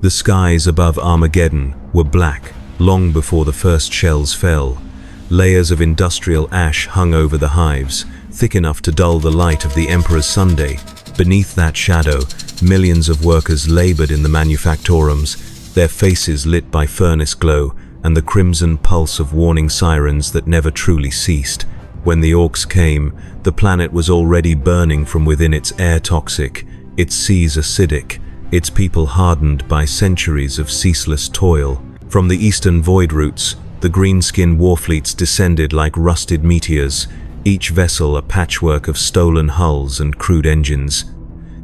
The skies above Armageddon were black long before the first shells fell. Layers of industrial ash hung over the hives, thick enough to dull the light of the Emperor's Sunday. Beneath that shadow, millions of workers labored in the manufactorums, their faces lit by furnace glow and the crimson pulse of warning sirens that never truly ceased. When the orcs came, the planet was already burning from within, its air toxic, its seas acidic, its people hardened by centuries of ceaseless toil. From the eastern void routes, the green-skinned warfleets descended like rusted meteors, each vessel a patchwork of stolen hulls and crude engines.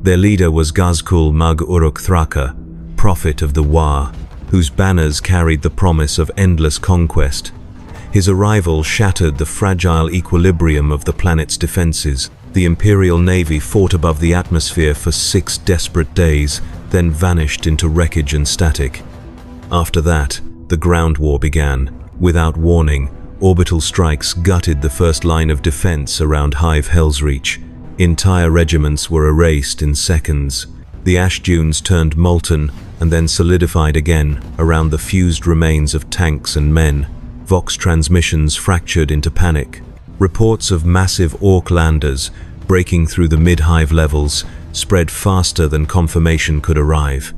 Their leader was Gazkul Mug Uruk Thraka, prophet of the Wa, whose banners carried the promise of endless conquest. His arrival shattered the fragile equilibrium of the planet's defenses. The Imperial Navy fought above the atmosphere for 6 desperate days, then vanished into wreckage and static. After that, the ground war began. Without warning, orbital strikes gutted the first line of defense around Hive Hell's Reach. Entire regiments were erased in seconds. The ash dunes turned molten and then solidified again around the fused remains of tanks and men. Vox transmissions fractured into panic. Reports of massive orc landers breaking through the mid-hive levels spread faster than confirmation could arrive.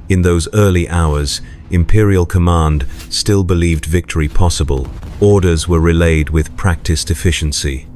In those early hours, Imperial Command still believed victory possible. Orders were relayed with practiced efficiency.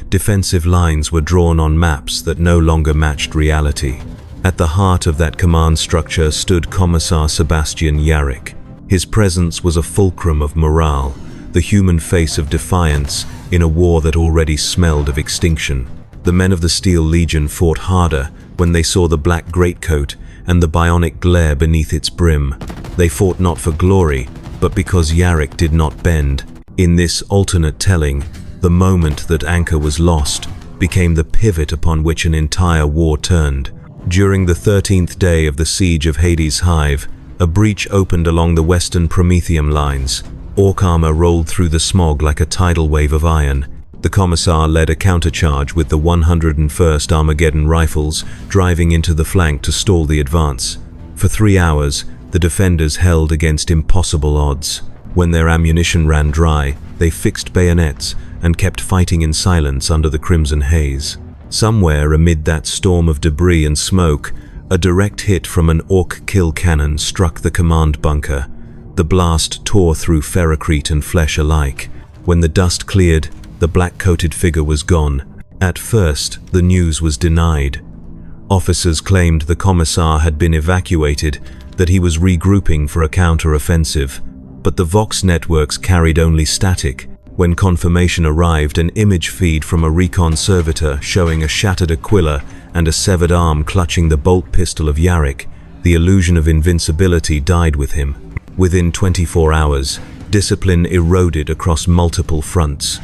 Defensive lines were drawn on maps that no longer matched reality. At the heart of that command structure stood Commissar Sebastian Yarrick. His presence was a fulcrum of morale, the human face of defiance in a war that already smelled of extinction. The men of the Steel Legion fought harder when they saw the black greatcoat and the bionic glare beneath its brim. They fought not for glory, but because Yarrick did not bend. In this alternate telling, the moment that Anchor was lost became the pivot upon which an entire war turned. During the 13th day of the siege of Hades' Hive, a breach opened along the western Prometheum lines. Orc armor rolled through the smog like a tidal wave of iron. The Commissar led a countercharge with the 101st Armageddon rifles, driving into the flank to stall the advance. For 3 hours, the defenders held against impossible odds. When their ammunition ran dry, they fixed bayonets and kept fighting in silence under the crimson haze. Somewhere amid that storm of debris and smoke, a direct hit from an orc kill cannon struck the command bunker. The blast tore through ferrocrete and flesh alike. When the dust cleared, the black-coated figure was gone. At first, the news was denied. Officers claimed the Commissar had been evacuated, that he was regrouping for a counter-offensive. But the Vox networks carried only static. When confirmation arrived, an image feed from a recon servitor showing a shattered Aquila and a severed arm clutching the bolt pistol of Yarrick, the illusion of invincibility died with him. Within 24 hours, discipline eroded across multiple fronts.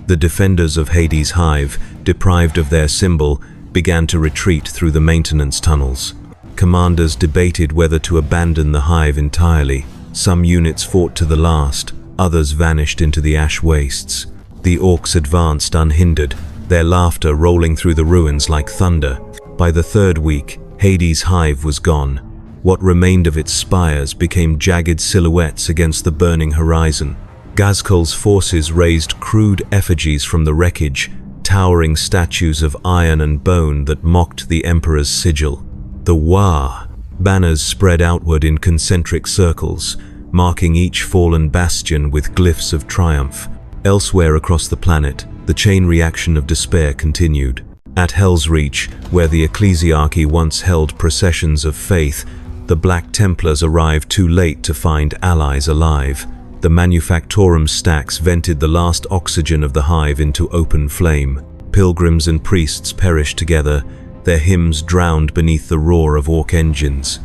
The defenders of Hades' Hive, deprived of their symbol, began to retreat through the maintenance tunnels. Commanders debated whether to abandon the Hive entirely. Some units fought to the last, others vanished into the ash wastes. The orcs advanced unhindered, their laughter rolling through the ruins like thunder. By the 3rd week, Hades' Hive was gone. What remained of its spires became jagged silhouettes against the burning horizon. Gazkul's forces raised crude effigies from the wreckage, towering statues of iron and bone that mocked the Emperor's sigil. The Wa banners spread outward in concentric circles, marking each fallen bastion with glyphs of triumph. Elsewhere across the planet, the chain reaction of despair continued. At Hell's Reach, where the ecclesiarchy once held processions of faith, the Black Templars arrived too late to find allies alive. The manufactorum stacks vented the last oxygen of the hive into open flame. Pilgrims and priests perished together, their hymns drowned beneath the roar of orc engines.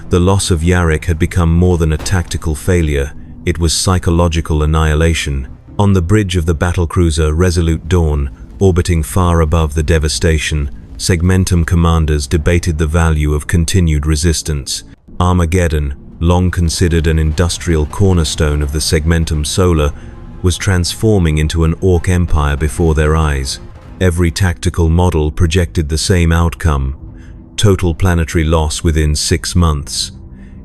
The loss of Yarrick had become more than a tactical failure, it was psychological annihilation. On the bridge of the battlecruiser Resolute Dawn, orbiting far above the devastation, Segmentum commanders debated the value of continued resistance. Armageddon, long considered an industrial cornerstone of the Segmentum Solar, was transforming into an orc empire before their eyes. Every tactical model projected the same outcome: total planetary loss within 6 months.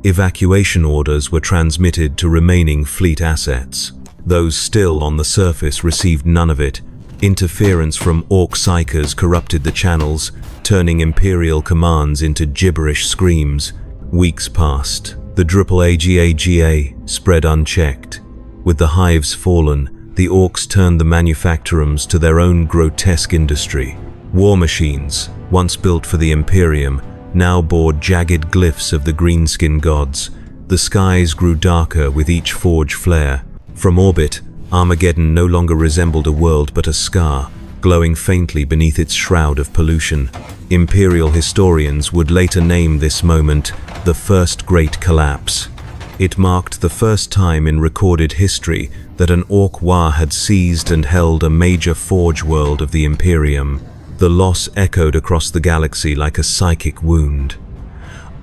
Evacuation orders were transmitted to remaining fleet assets. Those still on the surface received none of it. Interference from Orc psychers corrupted the channels, turning Imperial commands into gibberish screams. Weeks passed. The AAGAGA spread unchecked. With the hives fallen, the Orcs turned the manufactorums to their own grotesque industry. War machines, once built for the Imperium, now bore jagged glyphs of the greenskin gods. The skies grew darker with each forge flare. From orbit, Armageddon no longer resembled a world but a scar, glowing faintly beneath its shroud of pollution. Imperial historians would later name this moment the First Great Collapse. It marked the first time in recorded history that an Orc war had seized and held a major forge world of the Imperium. The loss echoed across the galaxy like a psychic wound.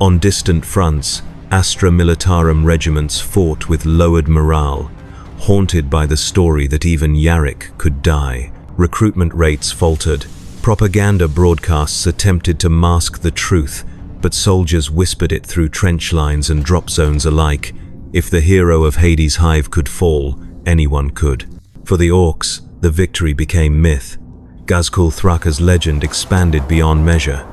On distant fronts, Astra Militarum regiments fought with lowered morale, haunted by the story that even Yarrick could die. Recruitment rates faltered. Propaganda broadcasts attempted to mask the truth, but soldiers whispered it through trench lines and drop zones alike. If the hero of Hades' hive could fall, anyone could. For the Orcs, the victory became myth. Ghazghul Thraka's legend expanded beyond measure.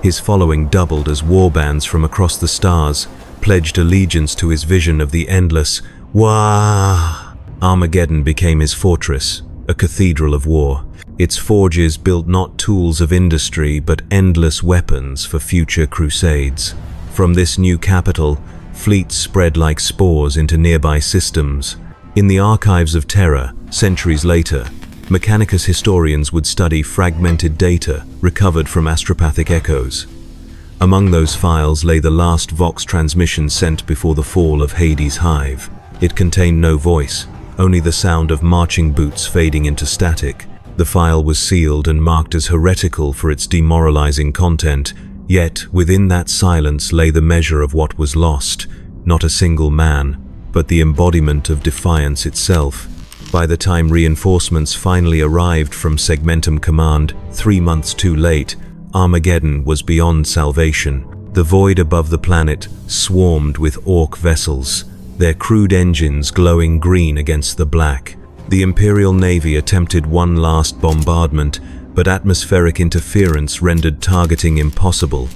His following doubled as warbands from across the stars pledged allegiance to his vision of the endless Wah! Armageddon became his fortress, a cathedral of war. Its forges built not tools of industry but endless weapons for future crusades. From this new capital, fleets spread like spores into nearby systems. In the archives of Terra, centuries later, Mechanicus historians would study fragmented data recovered from astropathic echoes. Among those files lay the last Vox transmission sent before the fall of Hades' hive. It contained no voice, only the sound of marching boots fading into static. The file was sealed and marked as heretical for its demoralizing content, yet within that silence lay the measure of what was lost, not a single man, but the embodiment of defiance itself. By the time reinforcements finally arrived from Segmentum Command, 3 months too late, Armageddon was beyond salvation. The void above the planet swarmed with Orc vessels, their crude engines glowing green against the black. The Imperial Navy attempted one last bombardment, but atmospheric interference rendered targeting impossible.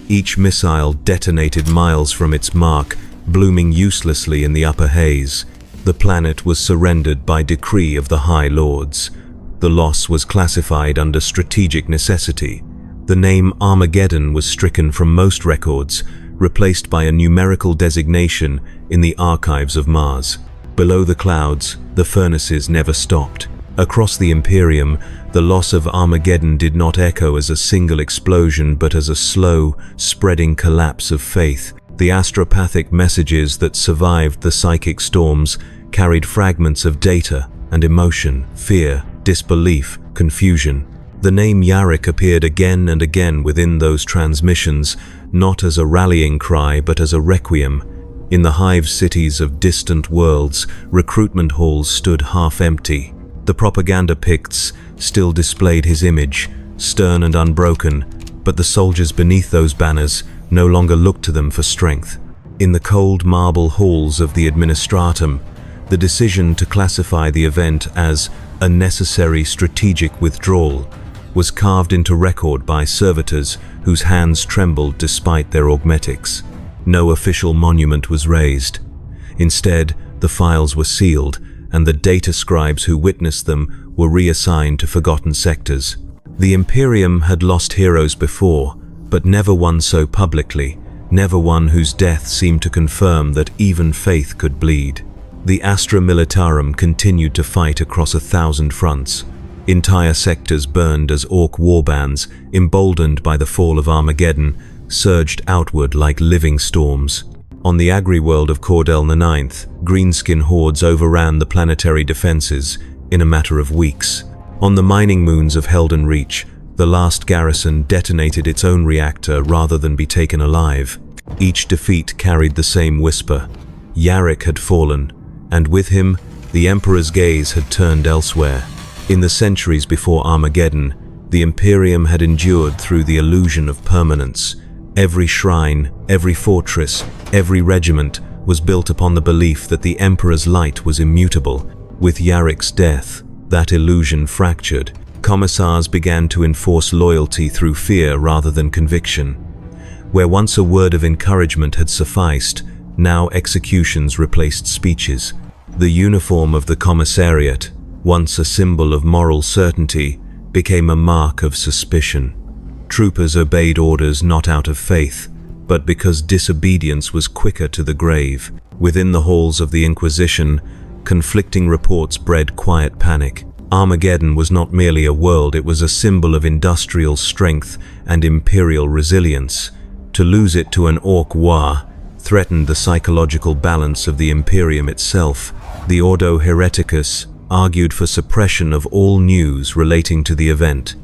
Each missile detonated miles from its mark, blooming uselessly in the upper haze. The planet was surrendered by decree of the High Lords. The loss was classified under strategic necessity. The name Armageddon was stricken from most records, replaced by a numerical designation in the archives of Mars. Below the clouds, the furnaces never stopped. Across the Imperium, the loss of Armageddon did not echo as a single explosion but as a slow, spreading collapse of faith. The astropathic messages that survived the psychic storms carried fragments of data and emotion, fear, disbelief, confusion. The name Yarrick appeared again and again within those transmissions, not as a rallying cry but as a requiem. In the hive cities of distant worlds, recruitment halls stood half empty. The propaganda picts still displayed his image, stern and unbroken, but the soldiers beneath those banners no longer looked to them for strength. In the cold marble halls of the Administratum, the decision to classify the event as a necessary strategic withdrawal was carved into record by servitors whose hands trembled despite their augmetics. No official monument was raised. Instead, the files were sealed, and the data scribes who witnessed them were reassigned to forgotten sectors. The Imperium had lost heroes before, but never one so publicly, never one whose death seemed to confirm that even faith could bleed. The Astra Militarum continued to fight across 1,000 fronts. Entire sectors burned as Orc warbands, emboldened by the fall of Armageddon, surged outward like living storms. On the agri-world of Cordell IX, greenskin hordes overran the planetary defenses in a matter of weeks. On the mining moons of Helden Reach, the last garrison detonated its own reactor rather than be taken alive. Each defeat carried the same whisper. Yarrick had fallen, and with him, the Emperor's gaze had turned elsewhere. In the centuries before Armageddon, the Imperium had endured through the illusion of permanence. Every shrine, every fortress, every regiment was built upon the belief that the Emperor's light was immutable. With Yarrick's death, that illusion fractured. Commissars began to enforce loyalty through fear rather than conviction. Where once a word of encouragement had sufficed, now executions replaced speeches. The uniform of the commissariat, once a symbol of moral certainty, became a mark of suspicion. Troopers obeyed orders not out of faith, but because disobedience was quicker to the grave. Within the halls of the Inquisition, conflicting reports bred quiet panic. Armageddon was not merely a world, it was a symbol of industrial strength and imperial resilience. To lose it to an Orc war threatened the psychological balance of the Imperium itself. The Ordo Hereticus argued for suppression of all news relating to the event.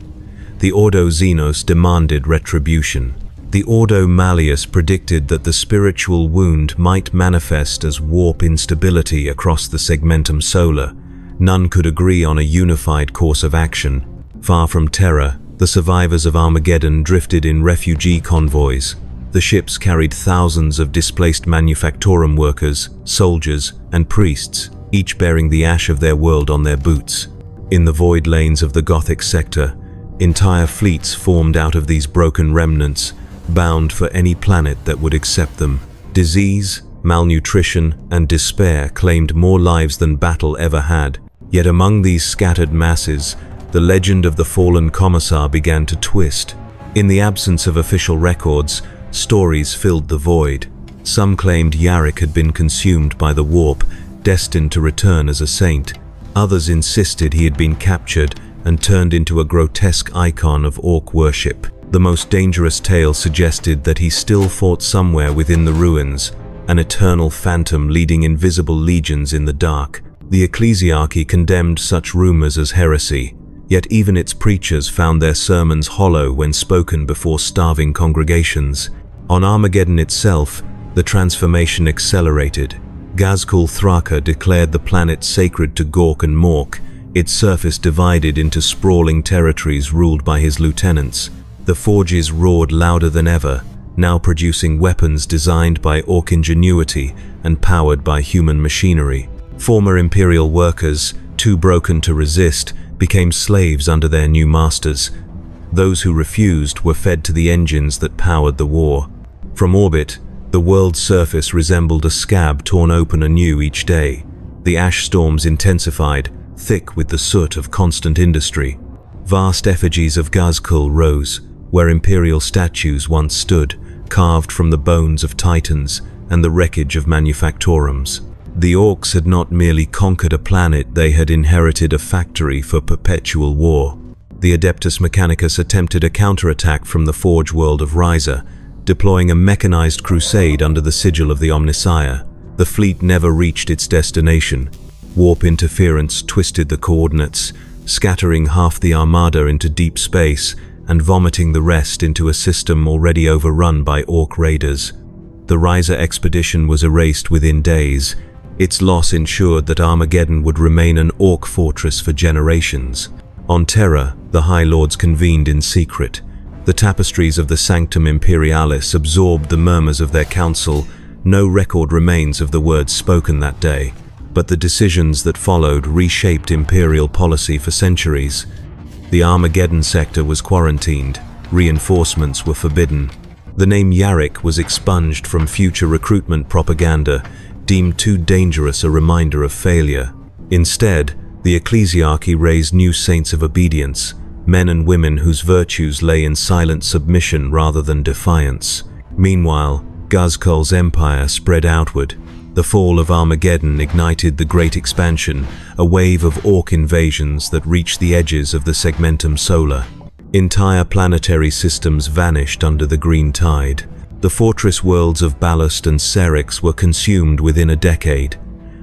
The Ordo Xenos demanded retribution. The Ordo Malleus predicted that the spiritual wound might manifest as warp instability across the Segmentum Solar. None could agree on a unified course of action. Far from terror, the survivors of Armageddon drifted in refugee convoys. The ships carried thousands of displaced manufactorum workers, soldiers, and priests, each bearing the ash of their world on their boots. In the void lanes of the Gothic sector, entire fleets formed out of these broken remnants, bound for any planet that would accept them. Disease, malnutrition, and despair claimed more lives than battle ever had. Yet among these scattered masses, the legend of the fallen commissar began to twist. In the absence of official records, stories filled the void. Some claimed Yarrick had been consumed by the warp, destined to return as a saint. Others insisted he had been captured and turned into a grotesque icon of Orc worship. The most dangerous tale suggested that he still fought somewhere within the ruins, an eternal phantom leading invisible legions in the dark. The ecclesiarchy condemned such rumors as heresy, yet even its preachers found their sermons hollow when spoken before starving congregations. On Armageddon itself, the transformation accelerated. Ghazghkull Thraka declared the planet sacred to Gork and Mork, its surface divided into sprawling territories ruled by his lieutenants. The forges roared louder than ever, now producing weapons designed by Orc ingenuity and powered by human machinery. Former Imperial workers, too broken to resist, became slaves under their new masters. Those who refused were fed to the engines that powered the war. From orbit, the world's surface resembled a scab torn open anew each day. The ash storms intensified, thick with the soot of constant industry. Vast effigies of Ghazghkull rose, where Imperial statues once stood, carved from the bones of titans and the wreckage of manufactorums. The Orcs had not merely conquered a planet, they had inherited a factory for perpetual war. The Adeptus Mechanicus attempted a counterattack from the forge world of Ryza, deploying a mechanized crusade under the sigil of the Omnissiah. The fleet never reached its destination. Warp interference twisted the coordinates, scattering half the armada into deep space and vomiting the rest into a system already overrun by Orc raiders. The Ryza expedition was erased within days. Its loss ensured that Armageddon would remain an Orc fortress for generations. On Terra, the High Lords convened in secret. The tapestries of the Sanctum Imperialis absorbed the murmurs of their council. No record remains of the words spoken that day, but the decisions that followed reshaped Imperial policy for centuries. The Armageddon sector was quarantined. Reinforcements were forbidden. The name Yarrick was expunged from future recruitment propaganda, deemed too dangerous a reminder of failure. Instead, the ecclesiarchy raised new saints of obedience, men and women whose virtues lay in silent submission rather than defiance. Meanwhile, Ghazgkull's empire spread outward. The fall of Armageddon ignited the Great Expansion, a wave of Orc invasions that reached the edges of the Segmentum Solar. Entire planetary systems vanished under the green tide. The fortress worlds of Ballast and Serix were consumed within a decade.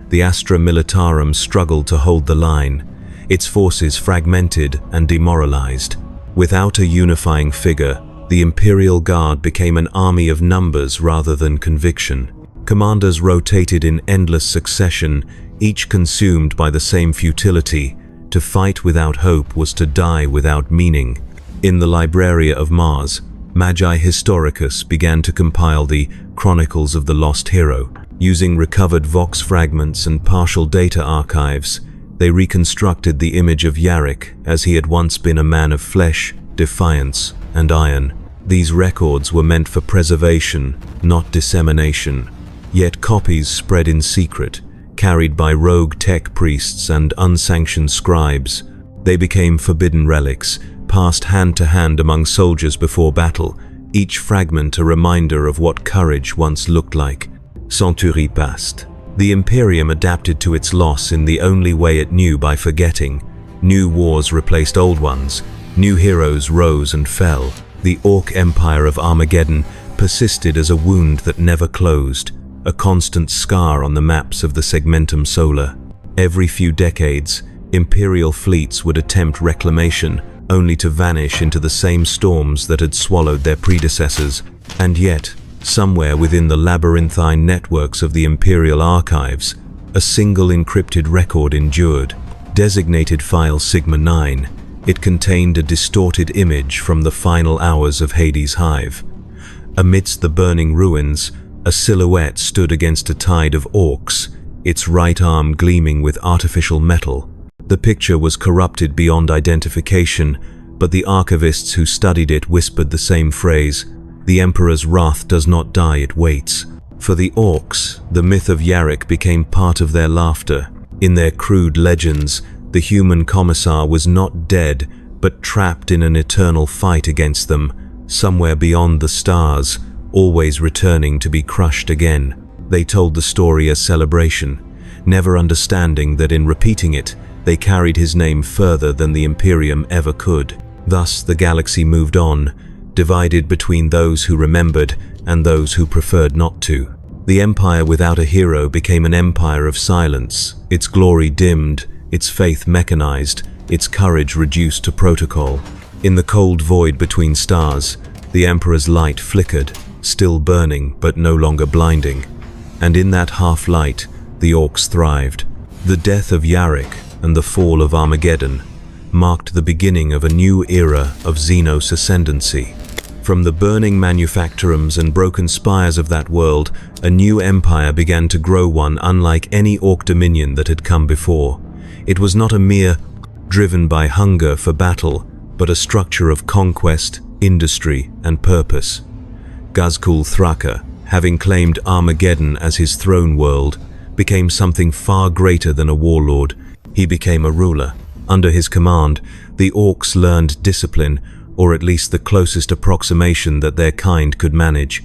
The Astra Militarum struggled to hold the line, its forces fragmented and demoralized. Without a unifying figure, the Imperial Guard became an army of numbers rather than conviction. Commanders rotated in endless succession, each consumed by the same futility. To fight without hope was to die without meaning. In the Libraria of Mars, Magi Historicus began to compile the Chronicles of the Lost Hero. Using recovered Vox fragments and partial data archives, they reconstructed the image of Yarrick as he had once been a man of flesh, defiance, and iron. These records were meant for preservation, not dissemination. Yet copies spread in secret, carried by rogue tech priests and unsanctioned scribes. They became forbidden relics, passed hand to hand among soldiers before battle, each fragment a reminder of what courage once looked like. Century passed. The Imperium adapted to its loss in the only way it knew, by forgetting. New wars replaced old ones. New heroes rose and fell. The Orc Empire of Armageddon persisted as a wound that never closed, a constant scar on the maps of the Segmentum Solar. Every few decades, Imperial fleets would attempt reclamation, only to vanish into the same storms that had swallowed their predecessors. And yet, somewhere within the labyrinthine networks of the Imperial archives, a single encrypted record endured. Designated File Sigma 9, it contained a distorted image from the final hours of Hades' hive. Amidst the burning ruins, a silhouette stood against a tide of orcs, its right arm gleaming with artificial metal. The picture was corrupted beyond identification, but the archivists who studied it whispered the same phrase: "The Emperor's wrath does not die, it waits." For the orcs, the myth of Yarrick became part of their laughter. In their crude legends, the human commissar was not dead, but trapped in an eternal fight against them, somewhere beyond the stars, always returning to be crushed again. They told the story as celebration, never understanding that in repeating it, they carried his name further than the Imperium ever could. Thus the galaxy moved on, divided between those who remembered and those who preferred not to. The empire without a hero became an empire of silence, its glory dimmed, its faith mechanized, its courage reduced to protocol. In the cold void between stars, the Emperor's light flickered, still burning but no longer blinding. And in that half-light, the orcs thrived. The death of Yarrick and the fall of Armageddon marked the beginning of a new era of Xenos ascendancy. From the burning manufactorums and broken spires of that world, a new empire began to grow, one unlike any orc dominion that had come before. It was not a mere driven by hunger for battle, but a structure of conquest, industry, and purpose. Ghazghkull Thraka, having claimed Armageddon as his throne world, became something far greater than a warlord. He became a ruler. Under his command, the orcs learned discipline, or at least the closest approximation that their kind could manage.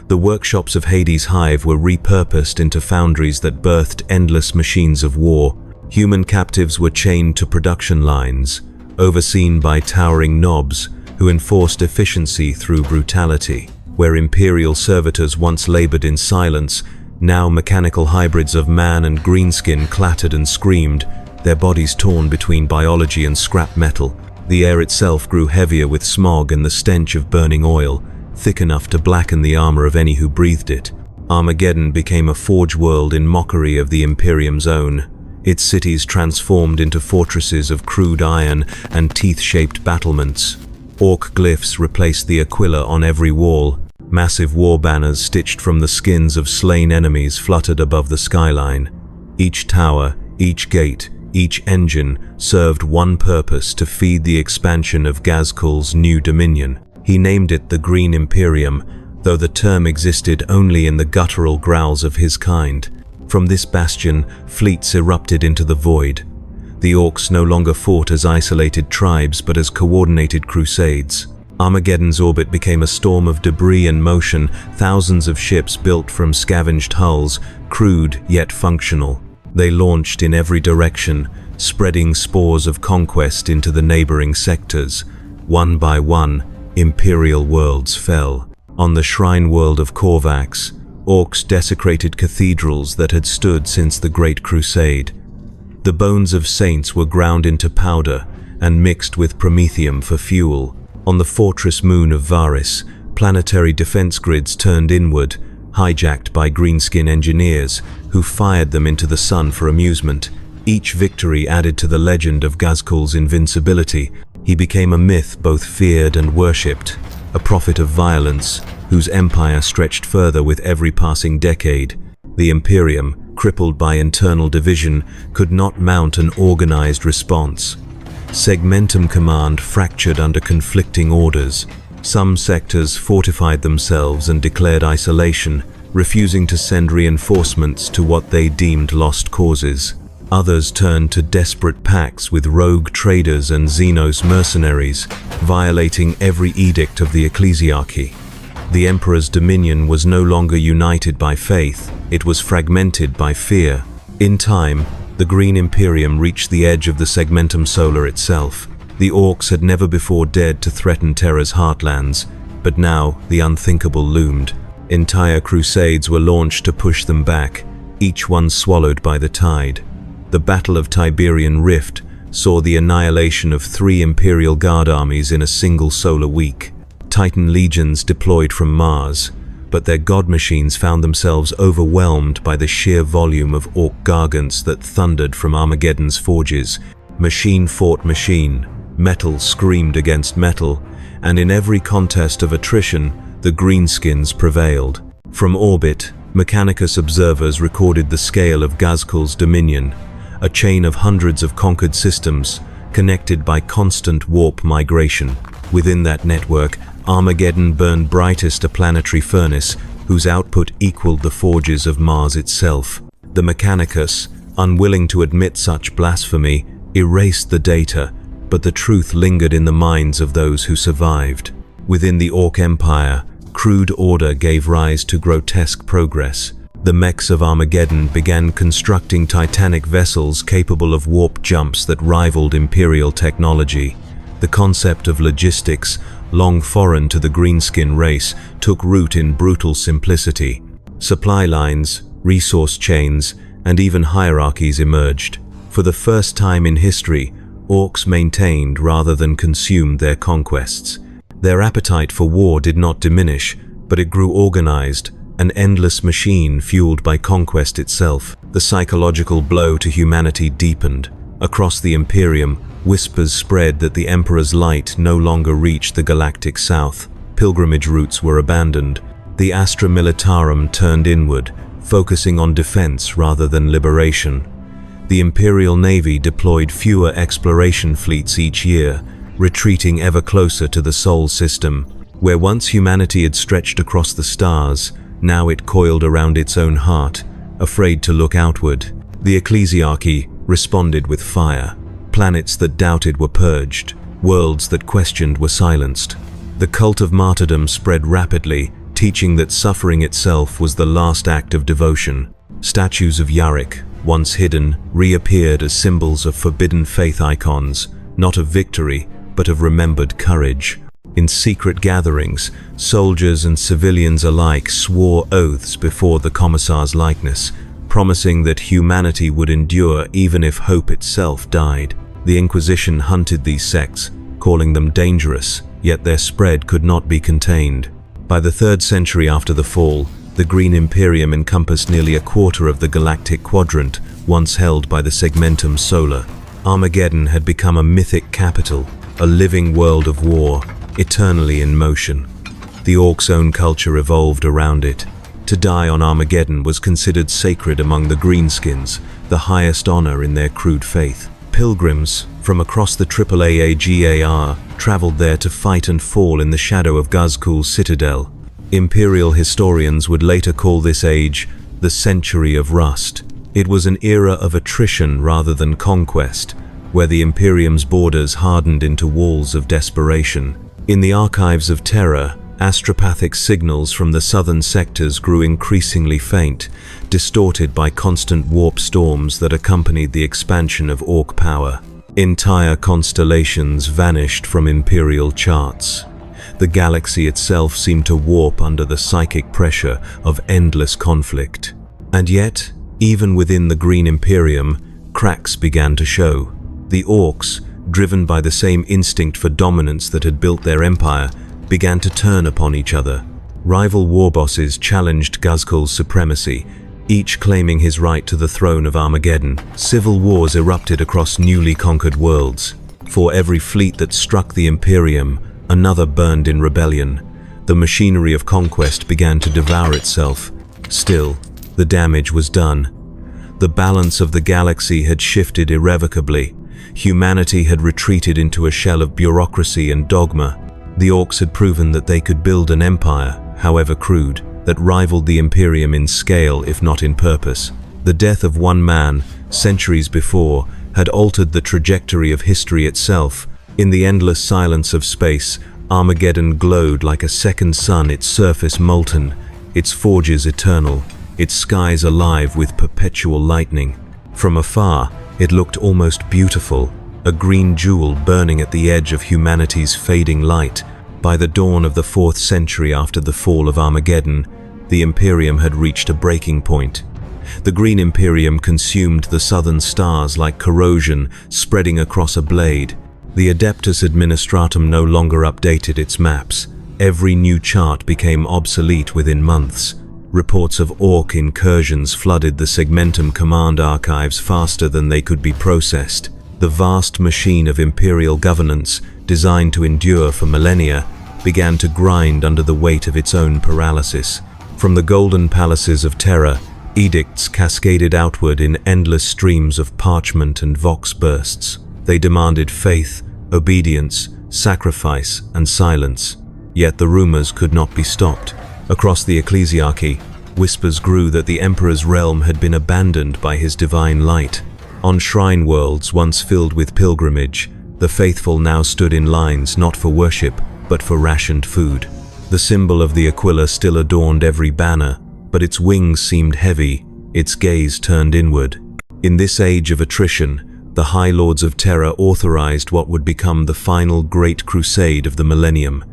The workshops of Hades' hive were repurposed into foundries that birthed endless machines of war. Human captives were chained to production lines, overseen by towering knobs who enforced efficiency through brutality. Where imperial servitors once labored in silence, now mechanical hybrids of man and greenskin clattered and screamed, their bodies torn between biology and scrap metal. The air itself grew heavier with smog and the stench of burning oil, thick enough to blacken the armor of any who breathed it. Armageddon became a forge world in mockery of the Imperium's own. Its cities transformed into fortresses of crude iron and teeth-shaped battlements. Orc glyphs replaced the aquila on every wall. Massive war banners stitched from the skins of slain enemies fluttered above the skyline. Each tower, each gate, each engine served one purpose: to feed the expansion of Ghazghkull's new dominion. He named it the Green Imperium, though the term existed only in the guttural growls of his kind. From this bastion, fleets erupted into the void. The orcs no longer fought as isolated tribes, but as coordinated crusades. Armageddon's orbit became a storm of debris and motion, thousands of ships built from scavenged hulls, crude yet functional. They launched in every direction, spreading spores of conquest into the neighboring sectors. One by one, imperial worlds fell. On the shrine world of Korvax, orcs desecrated cathedrals that had stood since the Great Crusade. The bones of saints were ground into powder and mixed with promethium for fuel. On the fortress moon of Varys, planetary defense grids turned inward, hijacked by greenskin engineers who fired them into the sun for amusement. Each victory added to the legend of Ghazghkull's invincibility. He became a myth both feared and worshipped, a prophet of violence, whose empire stretched further with every passing decade. The Imperium, crippled by internal division, could not mount an organized response. Segmentum command fractured under conflicting orders. Some sectors fortified themselves and declared isolation, refusing to send reinforcements to what they deemed lost causes. Others turned to desperate pacts with rogue traders and Xenos mercenaries, violating every edict of the ecclesiarchy. The Emperor's dominion was no longer united by faith, it was fragmented by fear. In time, the Green Imperium reached the edge of the Segmentum Solar itself. The Orcs had never before dared to threaten Terra's heartlands, but now the unthinkable loomed. Entire crusades were launched to push them back, each one swallowed by the tide. The Battle of Tiberian Rift saw the annihilation of 3 Imperial Guard armies in a single solar week. Titan legions deployed from Mars, but their god machines found themselves overwhelmed by the sheer volume of Orc gargants that thundered from Armageddon's forges. Machine fought machine, metal screamed against metal, and in every contest of attrition, the greenskins prevailed. From orbit, Mechanicus observers recorded the scale of Ghazkul's dominion, a chain of hundreds of conquered systems, connected by constant warp migration. Within that network, Armageddon burned brightest a planetary furnace, whose output equaled the forges of Mars itself. The Mechanicus, unwilling to admit such blasphemy, erased the data, but the truth lingered in the minds of those who survived. Within the Orc Empire, crude order gave rise to grotesque progress. The mechs of Armageddon began constructing titanic vessels capable of warp jumps that rivaled Imperial technology. The concept of logistics, long foreign to the greenskin race, took root in brutal simplicity. Supply lines, resource chains, and even hierarchies emerged. For the first time in history, Orcs maintained rather than consumed their conquests. Their appetite for war did not diminish, but it grew organized, an endless machine fueled by conquest itself. The psychological blow to humanity deepened. Across the Imperium, whispers spread that the Emperor's light no longer reached the galactic south. Pilgrimage routes were abandoned. The Astra Militarum turned inward, focusing on defense rather than liberation. The Imperial Navy deployed fewer exploration fleets each year, retreating ever closer to the Sol system. Where once humanity had stretched across the stars, now it coiled around its own heart, afraid to look outward. The ecclesiarchy responded with fire. Planets that doubted were purged, worlds that questioned were silenced. The cult of martyrdom spread rapidly, teaching that suffering itself was the last act of devotion. Statues of Yarrick, once hidden, reappeared as symbols of forbidden faith icons, not of victory, but of remembered courage. In secret gatherings, soldiers and civilians alike swore oaths before the Commissar's likeness, promising that humanity would endure even if hope itself died. The Inquisition hunted these sects, calling them dangerous, yet their spread could not be contained. By the 3rd century after the fall, the Green Imperium encompassed nearly a quarter of the galactic quadrant, once held by the Segmentum Solar. Armageddon had become a mythic capital, a living world of war, eternally in motion. The Orcs' own culture evolved around it. To die on Armageddon was considered sacred among the greenskins, the highest honor in their crude faith. Pilgrims from across the AAAGAR traveled there to fight and fall in the shadow of Ghazkul's citadel. Imperial historians would later call this age the Century of Rust. It was an era of attrition rather than conquest, where the Imperium's borders hardened into walls of desperation. In the archives of Terra, astropathic signals from the southern sectors grew increasingly faint, distorted by constant warp storms that accompanied the expansion of Orc power. Entire constellations vanished from Imperial charts. The galaxy itself seemed to warp under the psychic pressure of endless conflict. And yet, even within the Green Imperium, cracks began to show. The Orcs, driven by the same instinct for dominance that had built their empire, began to turn upon each other. Rival war bosses challenged Ghazkul's supremacy, each claiming his right to the throne of Armageddon. Civil wars erupted across newly conquered worlds. For every fleet that struck the Imperium, Another burned in rebellion. The machinery of conquest began to devour itself. Still, the damage was done. The balance of the galaxy had shifted irrevocably. Humanity had retreated into a shell of bureaucracy and dogma. The Orcs had proven that they could build an empire, however crude, that rivaled the Imperium in scale if not in purpose. The death of one man, centuries before, had altered the trajectory of history itself. In the endless silence of space, Armageddon glowed like a second sun, its surface molten, its forges eternal, its skies alive with perpetual lightning. From afar, it looked almost beautiful, a green jewel burning at the edge of humanity's fading light. By the dawn of the 4th century after the fall of Armageddon, the Imperium had reached a breaking point. The Green Imperium consumed the southern stars like corrosion spreading across a blade. The Adeptus Administratum no longer updated its maps. Every new chart became obsolete within months. Reports of Orc incursions flooded the Segmentum command archives faster than they could be processed. The vast machine of imperial governance, designed to endure for millennia, began to grind under the weight of its own paralysis. From the golden palaces of Terra, edicts cascaded outward in endless streams of parchment and vox bursts. They demanded faith, obedience, sacrifice, and silence. Yet the rumors could not be stopped. Across the ecclesiarchy, whispers grew that the Emperor's realm had been abandoned by his divine light. On shrine worlds once filled with pilgrimage, the faithful now stood in lines not for worship, but for rationed food. The symbol of the Aquila still adorned every banner, but its wings seemed heavy, its gaze turned inward. In this age of attrition, the High Lords of Terra authorized what would become the final great crusade of the millennium.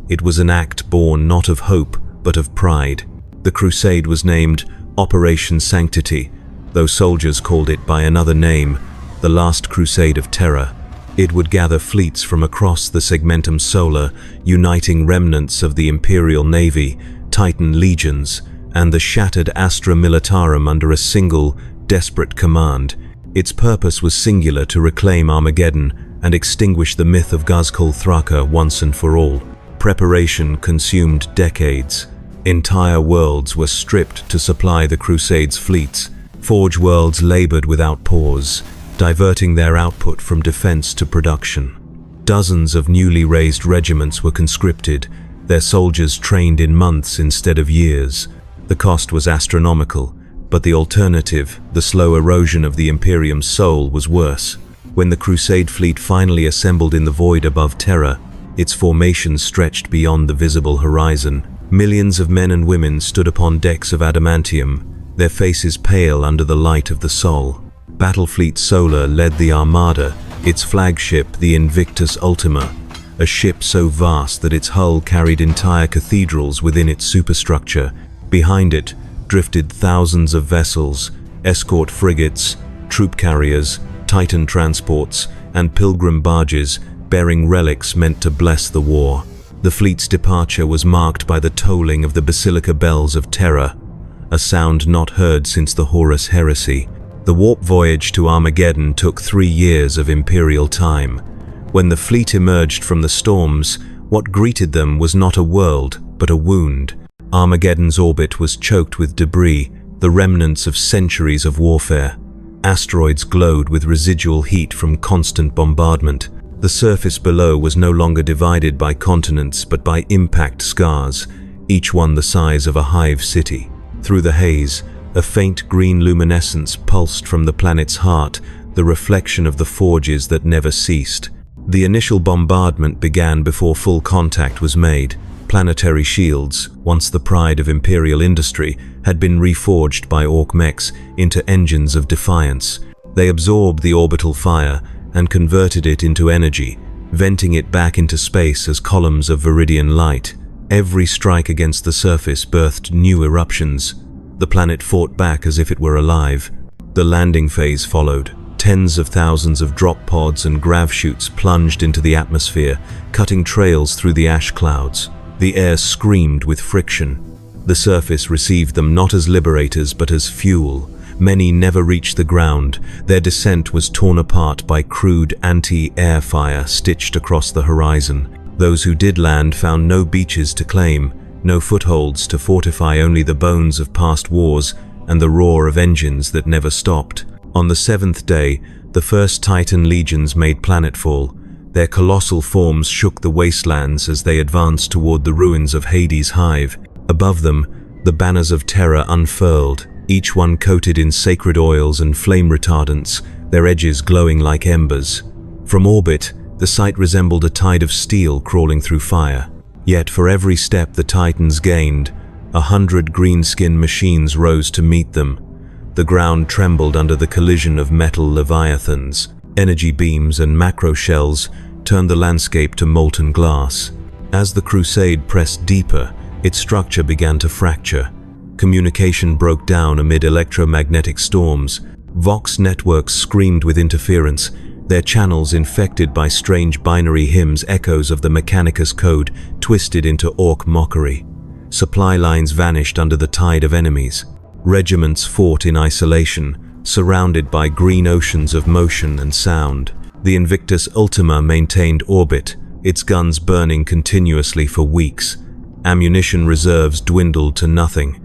It was an act born not of hope, but of pride. The crusade was named Operation Sanctity, though soldiers called it by another name, the Last Crusade of Terra. It would gather fleets from across the Segmentum Solar, uniting remnants of the Imperial Navy, Titan legions, and the shattered Astra Militarum under a single, desperate command. Its purpose was singular: to reclaim Armageddon and extinguish the myth of Ghazghkull Thraka once and for all. Preparation consumed decades. Entire worlds were stripped to supply the Crusade's fleets. Forge worlds labored without pause, diverting their output from defense to production. Dozens of newly raised regiments were conscripted, their soldiers trained in months instead of years. The cost was astronomical, but the alternative, the slow erosion of the Imperium's soul, was worse. When the Crusade fleet finally assembled in the void above Terra, its formation stretched beyond the visible horizon. Millions of men and women stood upon decks of adamantium, their faces pale under the light of the Sol. Battlefleet Solar led the Armada, its flagship the Invictus Ultima, a ship so vast that its hull carried entire cathedrals within its superstructure. Behind it drifted thousands of vessels, escort frigates, troop carriers, Titan transports, and pilgrim barges bearing relics meant to bless the war. The fleet's departure was marked by the tolling of the Basilica bells of Terra, a sound not heard since the Horus Heresy. The warp voyage to Armageddon took 3 years of imperial time. When the fleet emerged from the storms, what greeted them was not a world, but a wound. Armageddon's orbit was choked with debris, the remnants of centuries of warfare. Asteroids glowed with residual heat from constant bombardment. The surface below was no longer divided by continents, but by impact scars, each one the size of a hive city. Through the haze, a faint green luminescence pulsed from the planet's heart, the reflection of the forges that never ceased. The initial bombardment began before full contact was made. Planetary shields, once the pride of Imperial industry, had been reforged by Orc mechs into engines of defiance. They absorbed the orbital fire and converted it into energy, venting it back into space as columns of viridian light. Every strike against the surface birthed new eruptions. The planet fought back as if it were alive. The landing phase followed. Tens of thousands of drop pods and grav chutes plunged into the atmosphere, cutting trails through the ash clouds. The air screamed with friction. The surface received them not as liberators but as fuel. Many never reached the ground. Their descent was torn apart by crude anti-air fire stitched across the horizon. Those who did land found no beaches to claim, no footholds to fortify, only the bones of past wars and the roar of engines that never stopped. On the seventh day, the first Titan legions made planetfall. Their colossal forms shook the wastelands as they advanced toward the ruins of Hades' hive. Above them, the banners of terror unfurled, each one coated in sacred oils and flame retardants, their edges glowing like embers. From orbit, the sight resembled a tide of steel crawling through fire. Yet for every step the Titans gained, 100 green-skinned machines rose to meet them. The ground trembled under the collision of metal leviathans. Energy beams and macro shells turned the landscape to molten glass. As the crusade pressed deeper, its structure began to fracture. Communication broke down amid electromagnetic storms. Vox networks screamed with interference, their channels infected by strange binary hymns, echoes of the Mechanicus code twisted to orc mockery. Supply lines vanished under the tide of enemies. Regiments fought in isolation, surrounded by green oceans of motion and sound. The Invictus Ultima maintained orbit, its guns burning continuously for weeks. Ammunition reserves dwindled to nothing.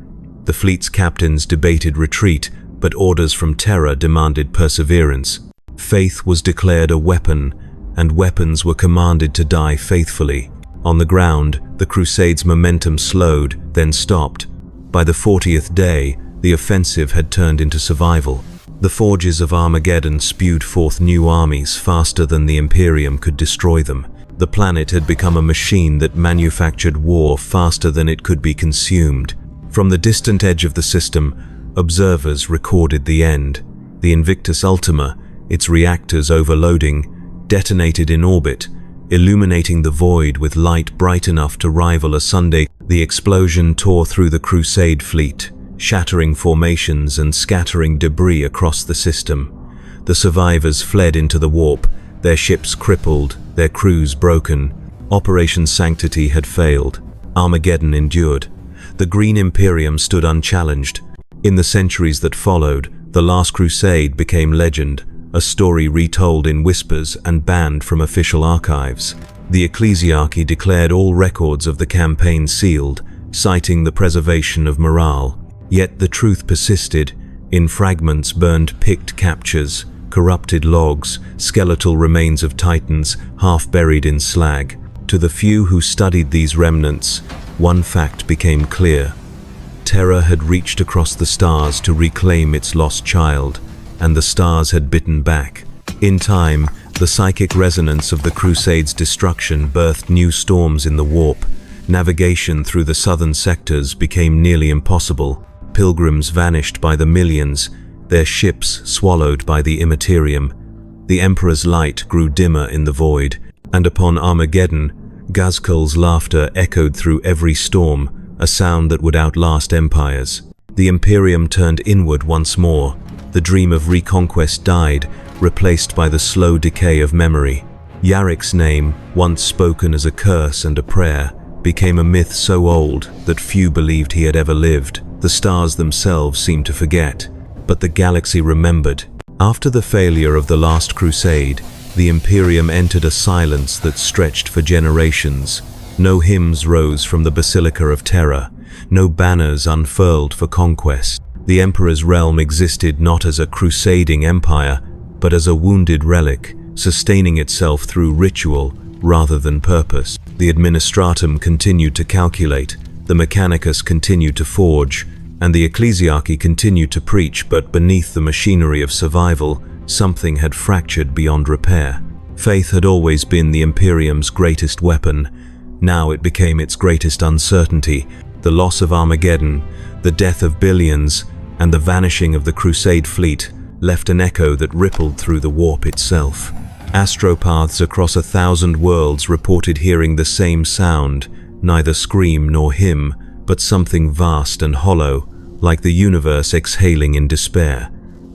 The fleet's captains debated retreat, but orders from Terra demanded perseverance. Faith was declared a weapon, and weapons were commanded to die faithfully. On the ground, the Crusade's momentum slowed, then stopped. By the 40th day, the offensive had turned into survival. The forges of Armageddon spewed forth new armies faster than the Imperium could destroy them. The planet had become a machine that manufactured war faster than it could be consumed. From the distant edge of the system, observers recorded the end. The Invictus Ultima, its reactors overloading, detonated in orbit, illuminating the void with light bright enough to rival a Sunday. The explosion tore through the Crusade fleet, shattering formations and scattering debris across the system. The survivors fled into the warp, their ships crippled, their crews broken. Operation Sanctity had failed. Armageddon endured. The Green Imperium stood unchallenged. In the centuries that followed, the Last Crusade became legend, a story retold in whispers and banned from official archives. The Ecclesiarchy declared all records of the campaign sealed, citing the preservation of morale. Yet the truth persisted. In fragments burned picked captures, corrupted logs, skeletal remains of Titans half buried in slag. To the few who studied these remnants, one fact became clear. Terror had reached across the stars to reclaim its lost child, and the stars had bitten back. In time, the psychic resonance of the Crusade's destruction birthed new storms in the warp. Navigation through the southern sectors became nearly impossible. Pilgrims vanished by the millions, their ships swallowed by the Imperium. The Emperor's light grew dimmer in the void, and upon Armageddon, Ghazkul's laughter echoed through every storm, a sound that would outlast empires. The Imperium turned inward once more. The dream of reconquest died, replaced by the slow decay of memory. Yarrick's name, once spoken as a curse and a prayer, became a myth so old that few believed he had ever lived. The stars themselves seemed to forget, but the galaxy remembered. After the failure of the Last Crusade, the Imperium entered a silence that stretched for generations. No hymns rose from the Basilica of Terror, no banners unfurled for conquest. The Emperor's realm existed not as a crusading empire, but as a wounded relic, sustaining itself through ritual rather than purpose. The Administratum continued to calculate, the Mechanicus continued to forge, and the Ecclesiarchy continued to preach, but beneath the machinery of survival, something had fractured beyond repair. Faith had always been the Imperium's greatest weapon. Now it became its greatest uncertainty. The loss of Armageddon, the death of billions, and the vanishing of the Crusade fleet left an echo that rippled through the warp itself. Astropaths across 1,000 worlds reported hearing the same sound, neither scream nor hymn, but something vast and hollow, like the universe exhaling in despair.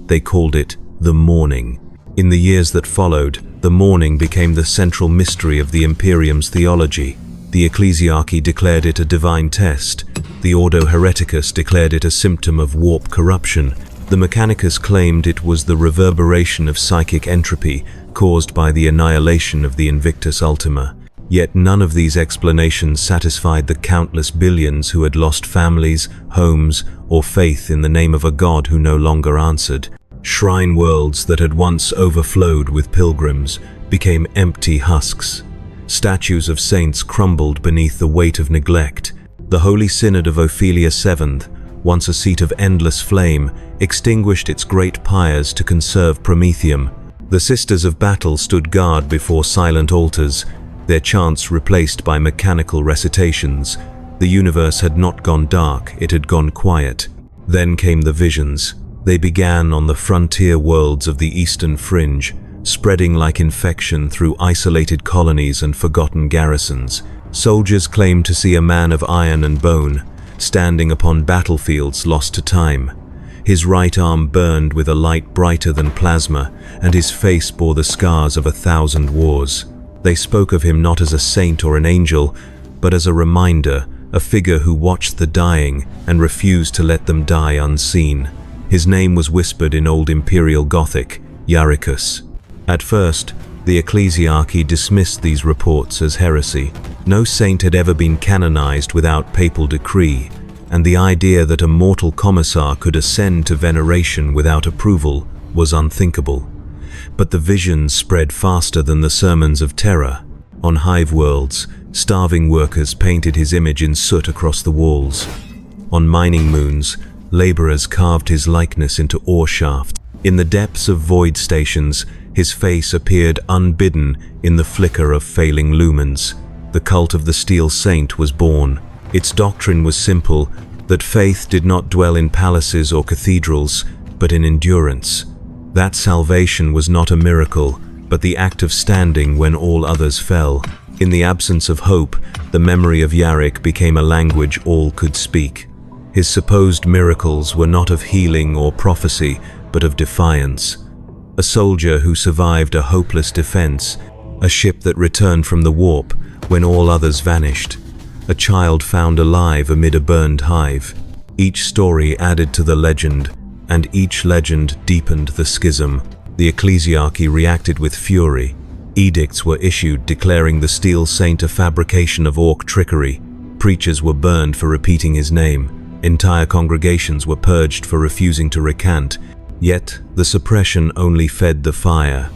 They called it the Morning. In the years that followed, the Morning became the central mystery of the Imperium's theology. The Ecclesiarchy declared it a divine test. The Ordo Hereticus declared it a symptom of warp corruption. The Mechanicus claimed it was the reverberation of psychic entropy caused by the annihilation of the Invictus Ultima. Yet none of these explanations satisfied the countless billions who had lost families, homes, or faith in the name of a god who no longer answered. Shrine worlds that had once overflowed with pilgrims became empty husks. Statues of saints crumbled beneath the weight of neglect. The Holy Synod of Ophelia VII, once a seat of endless flame, extinguished its great pyres to conserve Prometheum. The Sisters of Battle stood guard before silent altars, their chants replaced by mechanical recitations. The universe had not gone dark, it had gone quiet. Then came the visions. They began on the frontier worlds of the Eastern Fringe, spreading like infection through isolated colonies and forgotten garrisons. Soldiers claimed to see a man of iron and bone, standing upon battlefields lost to time. His right arm burned with a light brighter than plasma, and his face bore the scars of 1,000 wars. They spoke of him not as a saint or an angel, but as a reminder, a figure who watched the dying and refused to let them die unseen. His name was whispered in Old Imperial Gothic, Yarrick. At first, the ecclesiarchy dismissed these reports as heresy. No saint had ever been canonized without papal decree, and the idea that a mortal commissar could ascend to veneration without approval was unthinkable. But the visions spread faster than the sermons of terror. On hive worlds, starving workers painted his image in soot across the walls. On mining moons, laborers carved his likeness into ore shafts. In the depths of void stations, his face appeared unbidden in the flicker of failing lumens. The cult of the Steel Saint was born. Its doctrine was simple, that faith did not dwell in palaces or cathedrals, but in endurance. That salvation was not a miracle, but the act of standing when all others fell. In the absence of hope, the memory of Yarrick became a language all could speak. His supposed miracles were not of healing or prophecy, but of defiance. A soldier who survived a hopeless defense, a ship that returned from the warp when all others vanished, a child found alive amid a burned hive. Each story added to the legend, and each legend deepened the schism. The ecclesiarchy reacted with fury. Edicts were issued declaring the Steel Saint a fabrication of orc trickery. Preachers were burned for repeating his name. Entire congregations were purged for refusing to recant. Yet, the suppression only fed the fire.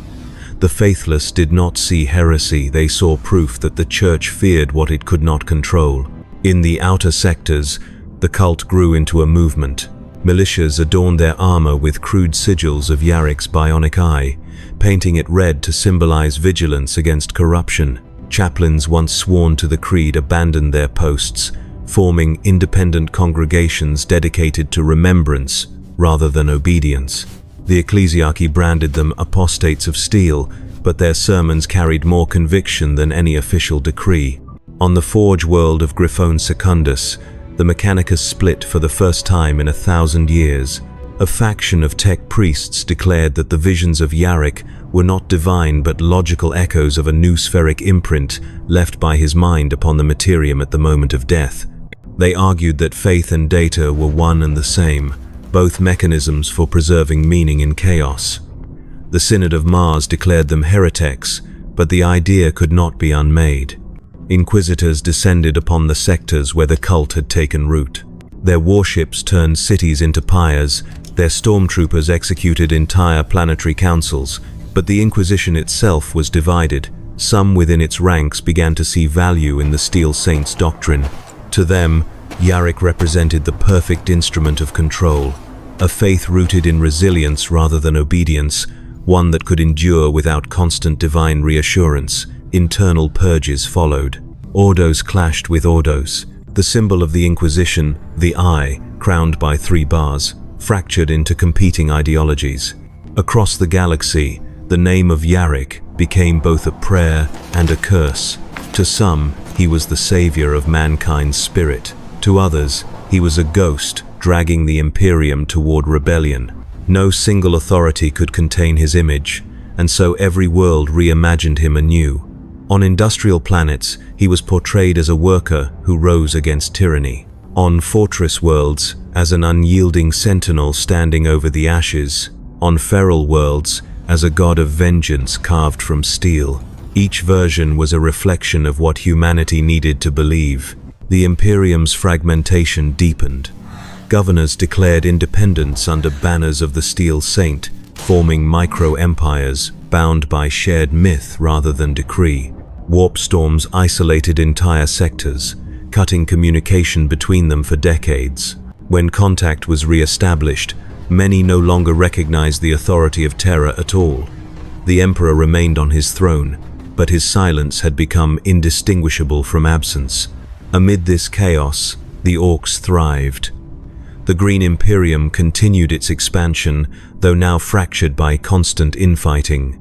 The faithless did not see heresy, they saw proof that the church feared what it could not control. In the outer sectors, the cult grew into a movement. Militias adorned their armor with crude sigils of Yarrick's bionic eye, painting it red to symbolize vigilance against corruption. Chaplains once sworn to the creed abandoned their posts, forming independent congregations dedicated to remembrance rather than obedience. The ecclesiarchy branded them apostates of steel, but their sermons carried more conviction than any official decree. On the forge world of Griffone Secundus, the Mechanicus split for the first time in 1,000 years. A faction of tech priests declared that the visions of Yarrick were not divine but logical echoes of a new spheric imprint left by his mind upon the materium at the moment of death. They argued that faith and data were one and the same, both mechanisms for preserving meaning in chaos. The Synod of Mars declared them heretics, but the idea could not be unmade. Inquisitors descended upon the sectors where the cult had taken root. Their warships turned cities into pyres, their stormtroopers executed entire planetary councils, but the Inquisition itself was divided. Some within its ranks began to see value in the Steel Saint's doctrine. To them, Yarrick represented the perfect instrument of control, a faith rooted in resilience rather than obedience, one that could endure without constant divine reassurance. Internal purges followed. Ordos clashed with Ordos. The symbol of the Inquisition, the eye, crowned by 3 bars, fractured into competing ideologies. Across the galaxy, the name of Yarrick became both a prayer and a curse. To some, he was the savior of mankind's spirit. To others, he was a ghost dragging the Imperium toward rebellion. No single authority could contain his image, and so every world reimagined him anew. On industrial planets, he was portrayed as a worker who rose against tyranny. On fortress worlds, as an unyielding sentinel standing over the ashes. On feral worlds, as a god of vengeance carved from steel. Each version was a reflection of what humanity needed to believe. The Imperium's fragmentation deepened. Governors declared independence under banners of the Steel Saint, forming micro-empires bound by shared myth rather than decree. Warp storms isolated entire sectors, cutting communication between them for decades. When contact was re-established, many no longer recognized the authority of Terra at all. The Emperor remained on his throne, but his silence had become indistinguishable from absence. Amid this chaos, the Orcs thrived. The Green Imperium continued its expansion, though now fractured by constant infighting.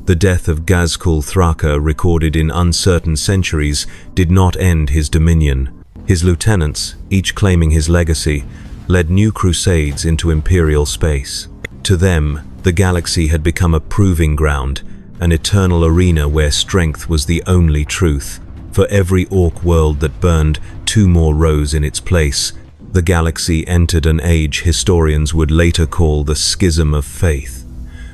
The death of Ghazghkull Thraka, recorded in uncertain centuries, did not end his dominion. His lieutenants, each claiming his legacy, led new crusades into Imperial space. To them, the galaxy had become a proving ground, an eternal arena where strength was the only truth. For every Orc world that burned, 2 more rose in its place. The galaxy entered an age historians would later call the Schism of Faith.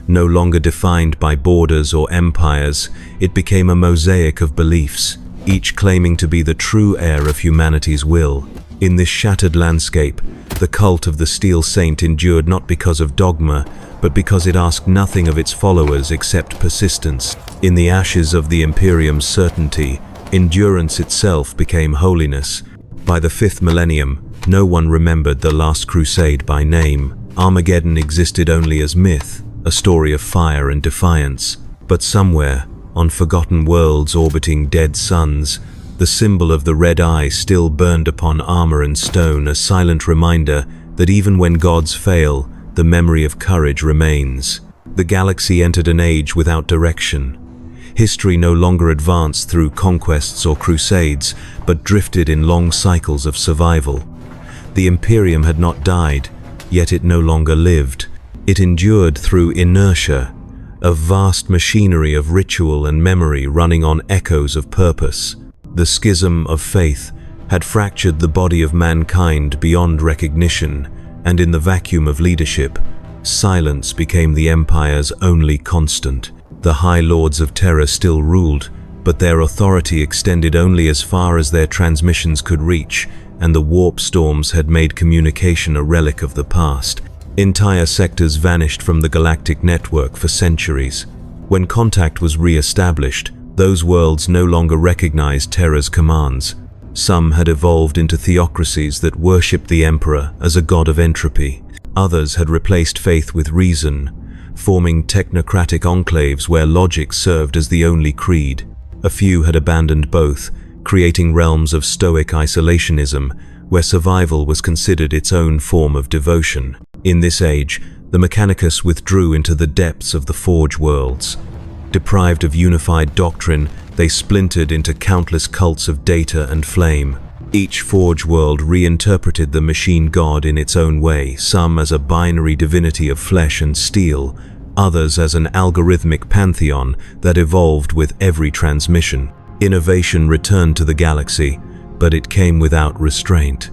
No longer defined by borders or empires, it became a mosaic of beliefs, each claiming to be the true heir of humanity's will. In this shattered landscape, the cult of the Steel Saint endured not because of dogma, but because it asked nothing of its followers except persistence. In the ashes of the Imperium's certainty, endurance itself became holiness. By the 5th millennium, no one remembered the Last Crusade by name. Armageddon existed only as myth, a story of fire and defiance. But somewhere, on forgotten worlds orbiting dead suns, the symbol of the red eye still burned upon armor and stone, a silent reminder that even when gods fail, the memory of courage remains. The galaxy entered an age without direction. History no longer advanced through conquests or crusades, but drifted in long cycles of survival. The Imperium had not died, yet it no longer lived. It endured through inertia, a vast machinery of ritual and memory running on echoes of purpose. The Schism of Faith had fractured the body of mankind beyond recognition, and in the vacuum of leadership, silence became the Empire's only constant. The High Lords of Terror still ruled, but their authority extended only as far as their transmissions could reach, and the warp storms had made communication a relic of the past. Entire sectors vanished from the galactic network for centuries. When contact was re-established, those worlds no longer recognized Terra's commands. Some had evolved into theocracies that worshipped the Emperor as a god of entropy. Others had replaced faith with reason, forming technocratic enclaves where logic served as the only creed. A few had abandoned both, creating realms of stoic isolationism, where survival was considered its own form of devotion. In this age, the Mechanicus withdrew into the depths of the Forge worlds. Deprived of unified doctrine, they splintered into countless cults of data and flame. Each Forge world reinterpreted the machine god in its own way, some as a binary divinity of flesh and steel, others as an algorithmic pantheon that evolved with every transmission. Innovation returned to the galaxy, but it came without restraint.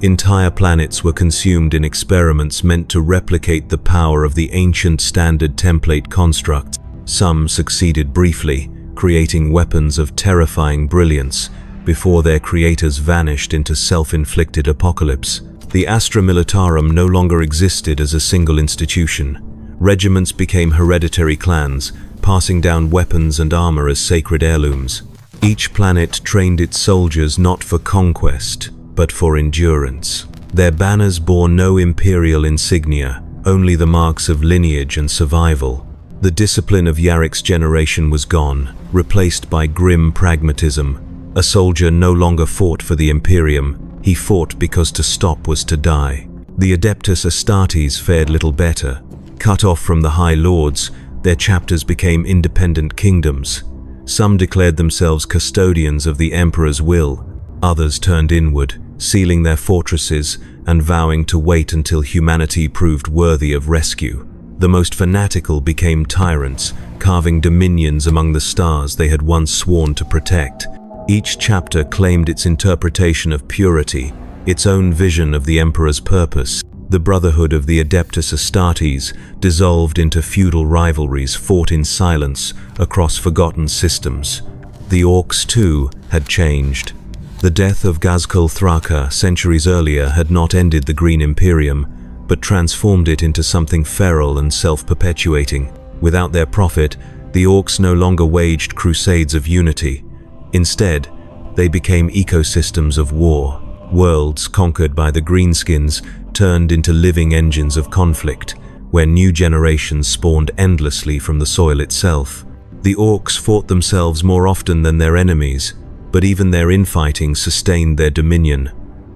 Entire planets were consumed in experiments meant to replicate the power of the ancient standard template constructs. Some succeeded briefly, creating weapons of terrifying brilliance, before their creators vanished into self-inflicted apocalypse. The Astra Militarum no longer existed as a single institution. Regiments became hereditary clans, passing down weapons and armor as sacred heirlooms. Each planet trained its soldiers not for conquest, but for endurance. Their banners bore no imperial insignia, only the marks of lineage and survival. The discipline of Yarrick's generation was gone, replaced by grim pragmatism. A soldier no longer fought for the Imperium, he fought because to stop was to die. The Adeptus Astartes fared little better. Cut off from the High Lords, their chapters became independent kingdoms. Some declared themselves custodians of the Emperor's will, others turned inward, sealing their fortresses and vowing to wait until humanity proved worthy of rescue. The most fanatical became tyrants, carving dominions among the stars they had once sworn to protect. Each chapter claimed its interpretation of purity, its own vision of the Emperor's purpose. The Brotherhood of the Adeptus Astartes dissolved into feudal rivalries fought in silence across forgotten systems. The Orcs, too, had changed. The death of Ghazghkull Thraka centuries earlier had not ended the Green Imperium, but transformed it into something feral and self-perpetuating. Without their prophet, the Orcs no longer waged crusades of unity. Instead, they became ecosystems of war. Worlds conquered by the Greenskins turned into living engines of conflict, where new generations spawned endlessly from the soil itself. The Orcs fought themselves more often than their enemies, but even their infighting sustained their dominion.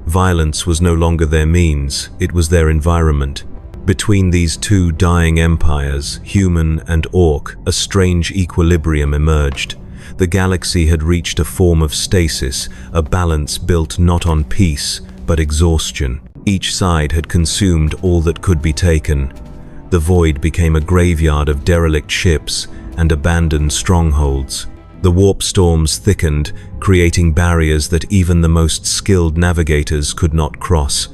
Violence was no longer their means, it was their environment. Between these two dying empires, human and Orc, a strange equilibrium emerged. The galaxy had reached a form of stasis, a balance built not on peace, but exhaustion. Each side had consumed all that could be taken. The void became a graveyard of derelict ships and abandoned strongholds. The warp storms thickened, creating barriers that even the most skilled navigators could not cross.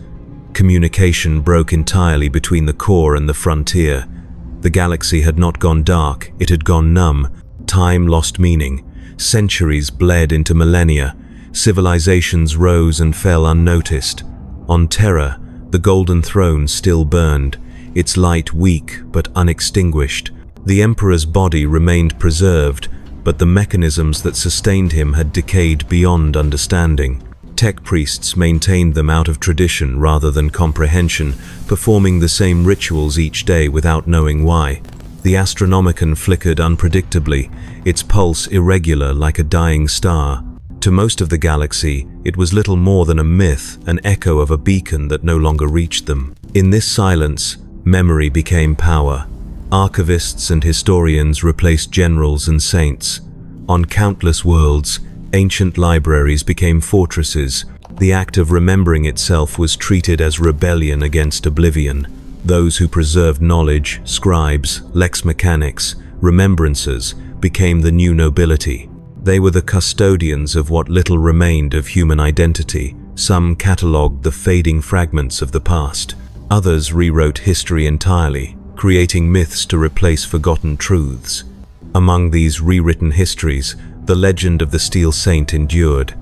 Communication broke entirely between the core and the frontier. The galaxy had not gone dark, it had gone numb. Time lost meaning. Centuries bled into millennia. Civilizations rose and fell unnoticed. On Terra, the Golden Throne still burned, its light weak but unextinguished. The Emperor's body remained preserved, but the mechanisms that sustained him had decayed beyond understanding. Tech priests maintained them out of tradition rather than comprehension, performing the same rituals each day without knowing why. The Astronomicon flickered unpredictably, its pulse irregular like a dying star. To most of the galaxy, it was little more than a myth, an echo of a beacon that no longer reached them. In this silence, memory became power. Archivists and historians replaced generals and saints. On countless worlds, ancient libraries became fortresses. The act of remembering itself was treated as rebellion against oblivion. Those who preserved knowledge, scribes, lex mechanics, remembrancers, became the new nobility. They were the custodians of what little remained of human identity. Some catalogued the fading fragments of the past. Others rewrote history entirely, creating myths to replace forgotten truths. Among these rewritten histories, the legend of the Steel Saint endured.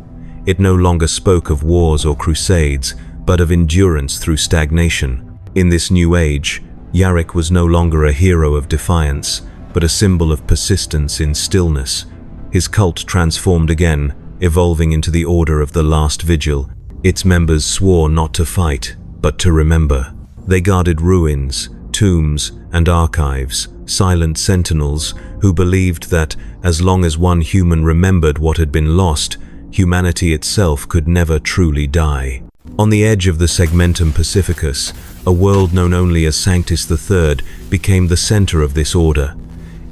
It no longer spoke of wars or crusades, but of endurance through stagnation. In this new age, Yarrick was no longer a hero of defiance, but a symbol of persistence in stillness. His cult transformed again, evolving into the Order of the Last Vigil. Its members swore not to fight, but to remember. They guarded ruins, tombs, and archives, silent sentinels who believed that, as long as one human remembered what had been lost, humanity itself could never truly die. On the edge of the Segmentum Pacificus, a world known only as Sanctus III became the center of this order.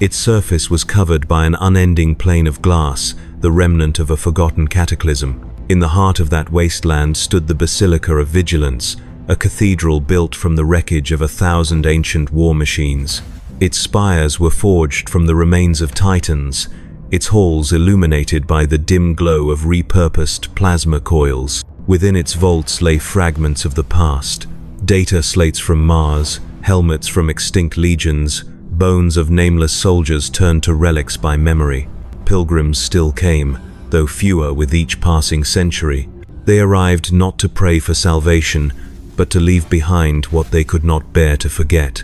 Its surface was covered by an unending plain of glass, the remnant of a forgotten cataclysm. In the heart of that wasteland stood the Basilica of Vigilance, a cathedral built from the wreckage of 1,000 ancient war machines. Its spires were forged from the remains of titans, its halls illuminated by the dim glow of repurposed plasma coils. Within its vaults lay fragments of the past, data slates from Mars, helmets from extinct legions, bones of nameless soldiers turned to relics by memory. Pilgrims still came, though fewer with each passing century. They arrived not to pray for salvation, but to leave behind what they could not bear to forget.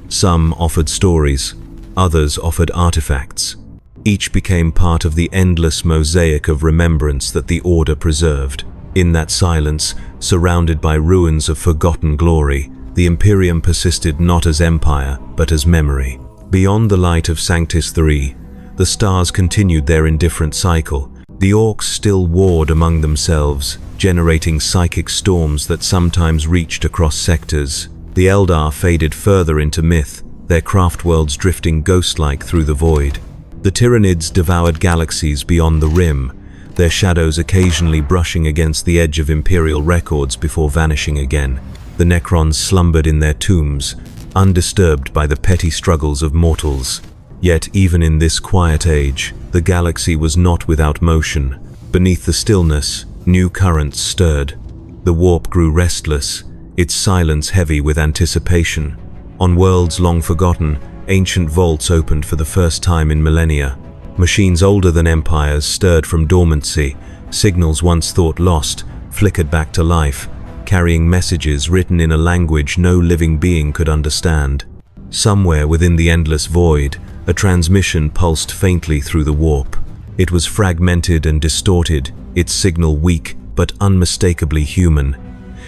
Some offered stories, others offered artifacts. Each became part of the endless mosaic of remembrance that the Order preserved. In that silence, surrounded by ruins of forgotten glory, the Imperium persisted not as empire, but as memory. Beyond the light of Sanctus III, the stars continued their indifferent cycle. The Orcs still warred among themselves, generating psychic storms that sometimes reached across sectors. The Eldar faded further into myth, their craft worlds drifting ghost-like through the void. The Tyranids devoured galaxies beyond the rim, their shadows occasionally brushing against the edge of Imperial records before vanishing again. The Necrons slumbered in their tombs, undisturbed by the petty struggles of mortals. Yet even in this quiet age, the galaxy was not without motion. Beneath the stillness, new currents stirred. The warp grew restless, its silence heavy with anticipation. On worlds long forgotten, ancient vaults opened for the first time in millennia. Machines older than empires stirred from dormancy. Signals once thought lost flickered back to life, carrying messages written in a language no living being could understand. Somewhere within the endless void, a transmission pulsed faintly through the warp. It was fragmented and distorted, its signal weak but unmistakably human.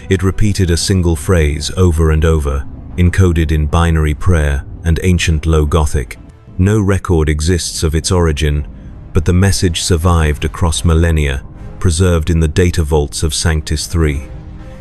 It repeated a single phrase over and over, encoded in binary prayer and ancient Low Gothic. No record exists of its origin, but the message survived across millennia, preserved in the data vaults of Sanctus III.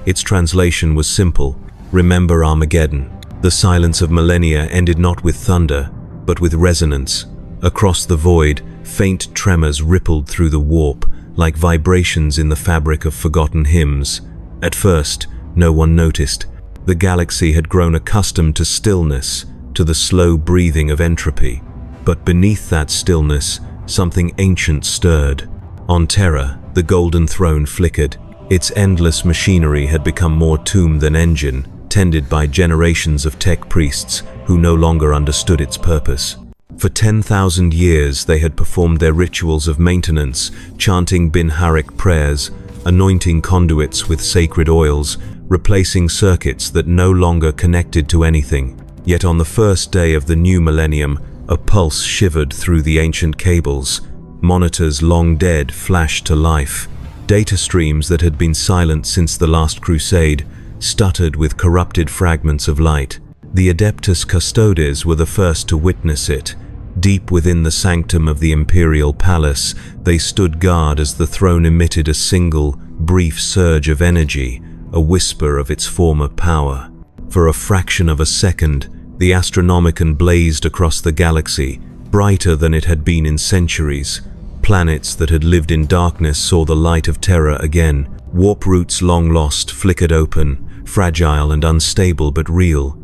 Its translation was simple: remember Armageddon. The silence of millennia ended not with thunder, but with resonance. Across the void, faint tremors rippled through the warp, like vibrations in the fabric of forgotten hymns. At first, no one noticed. The galaxy had grown accustomed to stillness, to the slow breathing of entropy. But beneath that stillness, something ancient stirred. On Terra, the golden throne flickered. Its endless machinery had become more tomb than engine, tended by generations of tech priests who no longer understood its purpose. For 10,000 years they had performed their rituals of maintenance, chanting Yarrick prayers, anointing conduits with sacred oils, replacing circuits that no longer connected to anything. Yet on the first day of the new millennium, a pulse shivered through the ancient cables. Monitors long dead flashed to life. Data streams that had been silent since the last crusade stuttered with corrupted fragments of light. The Adeptus Custodes were the first to witness it. Deep within the sanctum of the imperial palace, they stood guard as the throne emitted a single, brief surge of energy, a whisper of its former power. For a fraction of a second, the Astronomicon blazed across the galaxy, brighter than it had been in centuries. Planets that had lived in darkness saw the light of Terra again. Warp routes long lost flickered open, fragile and unstable but real.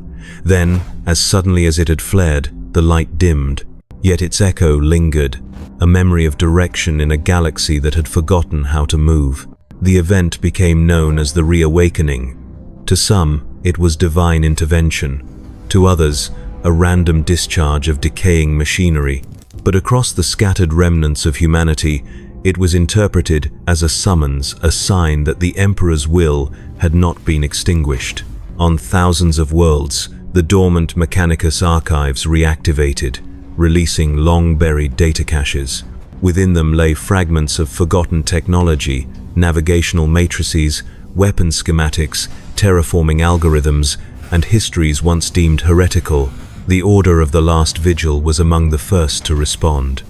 Then, as suddenly as it had flared, the light dimmed. Yet its echo lingered, a memory of direction in a galaxy that had forgotten how to move. The event became known as the Reawakening. To some, it was divine intervention. To others, a random discharge of decaying machinery. But across the scattered remnants of humanity, it was interpreted as a summons, a sign that the Emperor's will had not been extinguished. On thousands of worlds, the dormant Mechanicus archives reactivated, releasing long-buried data caches. Within them lay fragments of forgotten technology, navigational matrices, weapon schematics, terraforming algorithms, and histories once deemed heretical. The Order of the Last Vigil was among the first to respond.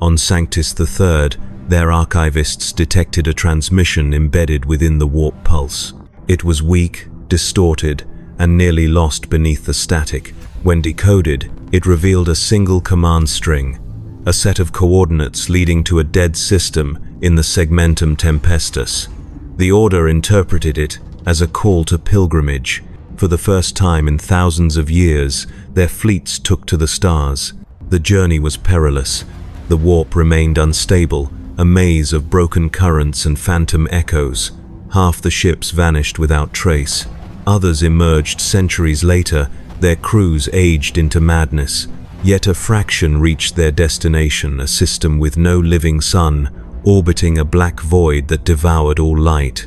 On Sanctus III, their archivists detected a transmission embedded within the warp pulse. It was weak, distorted, and nearly lost beneath the static. When decoded, it revealed a single command string, a set of coordinates leading to a dead system in the Segmentum Tempestus. The Order interpreted it as a call to pilgrimage. For the first time in thousands of years, their fleets took to the stars. The journey was perilous. The warp remained unstable, a maze of broken currents and phantom echoes. Half the ships vanished without trace. Others emerged centuries later, their crews aged into madness. Yet a fraction reached their destination, a system with no living sun, orbiting a black void that devoured all light.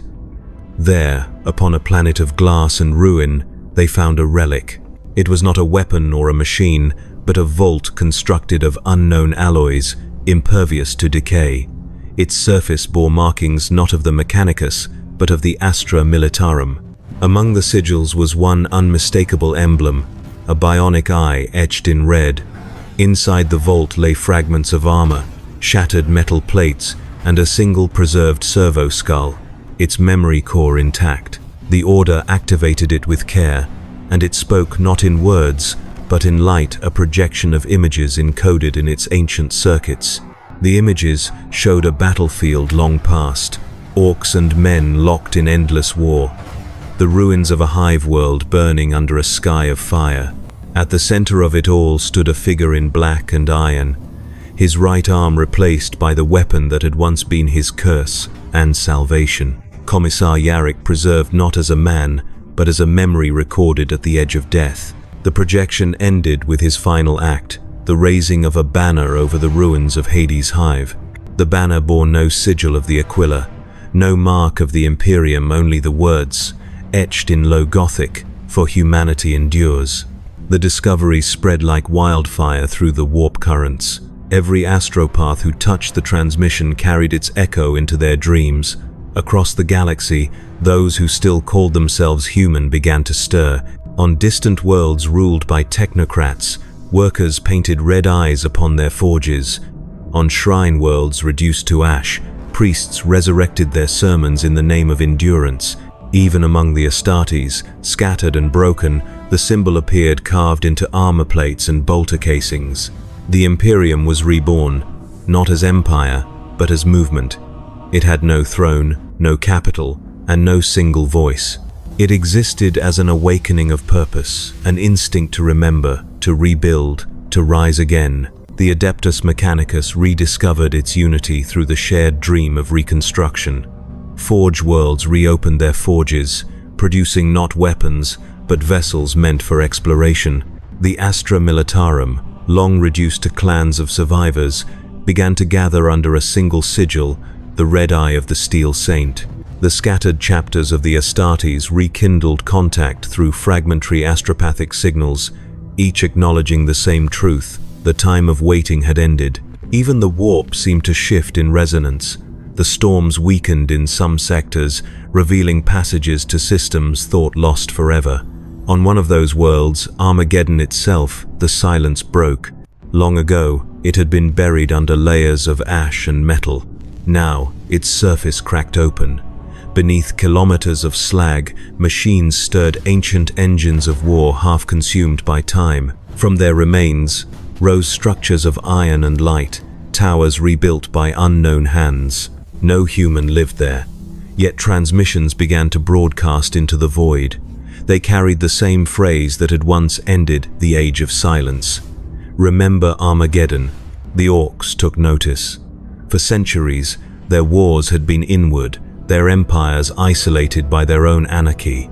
There, upon a planet of glass and ruin, they found a relic. It was not a weapon or a machine, but a vault constructed of unknown alloys, impervious to decay. Its surface bore markings not of the Mechanicus, but of the Astra Militarum. Among the sigils was one unmistakable emblem, a bionic eye etched in red. Inside the vault lay fragments of armor, shattered metal plates, and a single preserved servo skull, its memory core intact. The Order activated it with care, and it spoke not in words, but in light, a projection of images encoded in its ancient circuits. The images showed a battlefield long past, orcs and men locked in endless war, the ruins of a hive world burning under a sky of fire. At the center of it all stood a figure in black and iron, his right arm replaced by the weapon that had once been his curse and salvation. Commissar Yarrick, preserved not as a man, but as a memory recorded at the edge of death. The projection ended with his final act, the raising of a banner over the ruins of Hades' hive. The banner bore no sigil of the Aquila, no mark of the Imperium, only the words, etched in low Gothic, "For humanity endures." The discovery spread like wildfire through the warp currents. Every astropath who touched the transmission carried its echo into their dreams. Across the galaxy, those who still called themselves human began to stir. On distant worlds ruled by technocrats, workers painted red eyes upon their forges. On shrine worlds reduced to ash, priests resurrected their sermons in the name of endurance. Even among the Astartes, scattered and broken, the symbol appeared carved into armor plates and bolter casings. The Imperium was reborn, not as empire, but as movement. It had no throne, no capital, and no single voice. It existed as an awakening of purpose, an instinct to remember, to rebuild, to rise again. The Adeptus Mechanicus rediscovered its unity through the shared dream of reconstruction. Forge worlds reopened their forges, producing not weapons, but vessels meant for exploration. The Astra Militarum, long reduced to clans of survivors, began to gather under a single sigil, the red eye of the Steel Saint. The scattered chapters of the Astartes rekindled contact through fragmentary astropathic signals, each acknowledging the same truth: the time of waiting had ended. Even the warp seemed to shift in resonance. The storms weakened in some sectors, revealing passages to systems thought lost forever. On one of those worlds, Armageddon itself, the silence broke. Long ago, it had been buried under layers of ash and metal. Now, its surface cracked open. Beneath kilometers of slag, machines stirred ancient engines of war half consumed by time. From their remains rose structures of iron and light, towers rebuilt by unknown hands. No human lived there, yet transmissions began to broadcast into the void. They carried the same phrase that had once ended the Age of Silence. Remember Armageddon. The Orcs took notice. For centuries, their wars had been inward, their empires isolated by their own anarchy.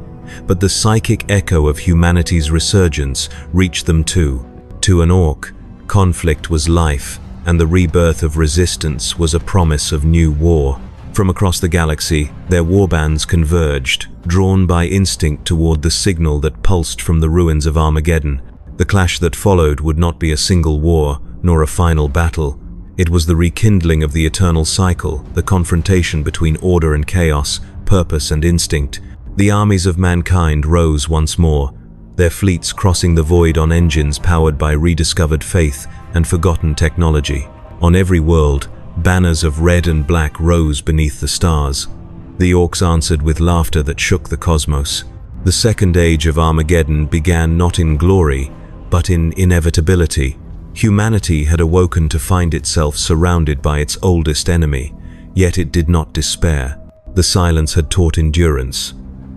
But the psychic echo of humanity's resurgence reached them too. To an Orc, conflict was life, and the rebirth of resistance was a promise of new war. From across the galaxy, their warbands converged, drawn by instinct toward the signal that pulsed from the ruins of Armageddon. The clash that followed would not be a single war, nor a final battle. It was the rekindling of the eternal cycle, the confrontation between order and chaos, purpose and instinct. The armies of mankind rose once more, their fleets crossing the void on engines powered by rediscovered faith and forgotten technology. On every world, banners of red and black rose beneath the stars. The Orcs answered with laughter that shook the cosmos. The second age of Armageddon began not in glory, but in inevitability. Humanity had awoken to find itself surrounded by its oldest enemy, yet it did not despair. The silence had taught endurance,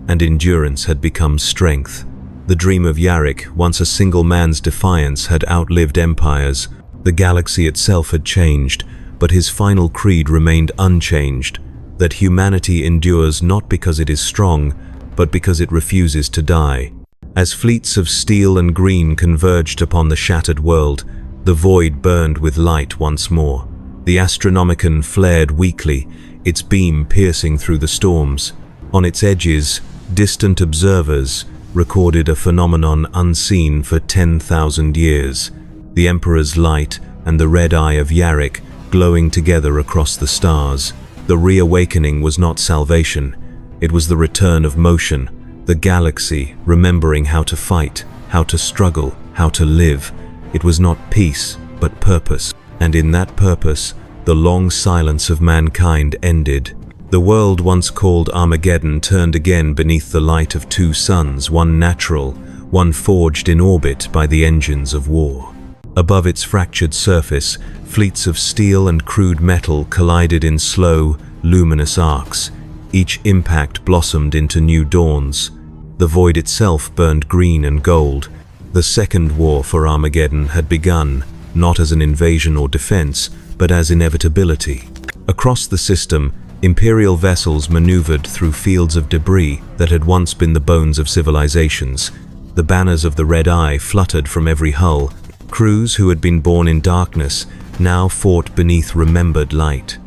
and endurance had become strength. The dream of Yarrick, once a single man's defiance, had outlived empires. The galaxy itself had changed, but his final creed remained unchanged, that humanity endures not because it is strong, but because it refuses to die. As fleets of steel and green converged upon the shattered world, the void burned with light once more. The Astronomicon flared weakly, its beam piercing through the storms. On its edges, distant observers recorded a phenomenon unseen for 10,000 years. The Emperor's light and the red eye of Yarrick glowing together across the stars. The reawakening was not salvation, it was the return of motion, the galaxy remembering how to fight, how to struggle, how to live. It was not peace, but purpose, and in that purpose, the long silence of mankind ended. The world once called Armageddon turned again beneath the light of two suns, one natural, one forged in orbit by the engines of war. Above its fractured surface, fleets of steel and crude metal collided in slow, luminous arcs. Each impact blossomed into new dawns. The void itself burned green and gold. The second war for Armageddon had begun, not as an invasion or defense, but as inevitability. Across the system, Imperial vessels maneuvered through fields of debris that had once been the bones of civilizations. The banners of the Red Eye fluttered from every hull. Crews who had been born in darkness now fought beneath remembered light.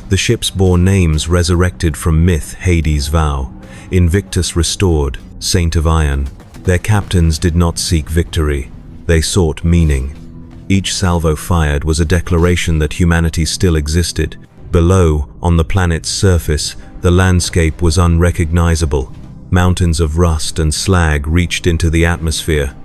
The ships bore names resurrected from myth, Hades' vow, Invictus restored, Saint of Iron. Their captains did not seek victory, they sought meaning. Each salvo fired was a declaration that humanity still existed. Below, on the planet's surface, the landscape was unrecognizable. Mountains of rust and slag reached into the atmosphere.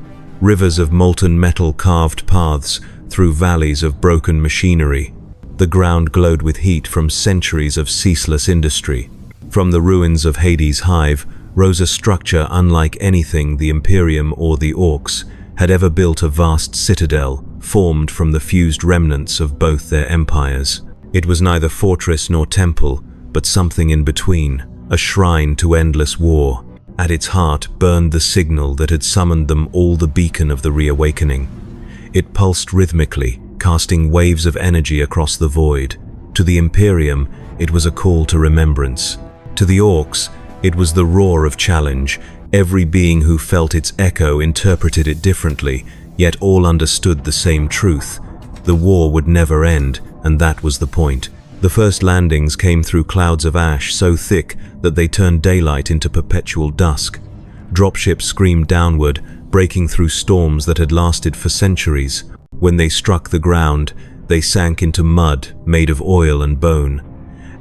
Rivers of molten metal carved paths through valleys of broken machinery. The ground glowed with heat from centuries of ceaseless industry. From the ruins of Hades' hive rose a structure unlike anything the Imperium or the Orcs had ever built, a vast citadel formed from the fused remnants of both their empires. It was neither fortress nor temple, but something in between, a shrine to endless war. At its heart burned the signal that had summoned them all, the beacon of the reawakening. It pulsed rhythmically, casting waves of energy across the void. To the Imperium, it was a call to remembrance. To the Orcs, it was the roar of challenge. Every being who felt its echo interpreted it differently, yet all understood the same truth. The war would never end, and that was the point. The first landings came through clouds of ash so thick that they turned daylight into perpetual dusk. Dropships screamed downward, breaking through storms that had lasted for centuries. When they struck the ground, they sank into mud made of oil and bone.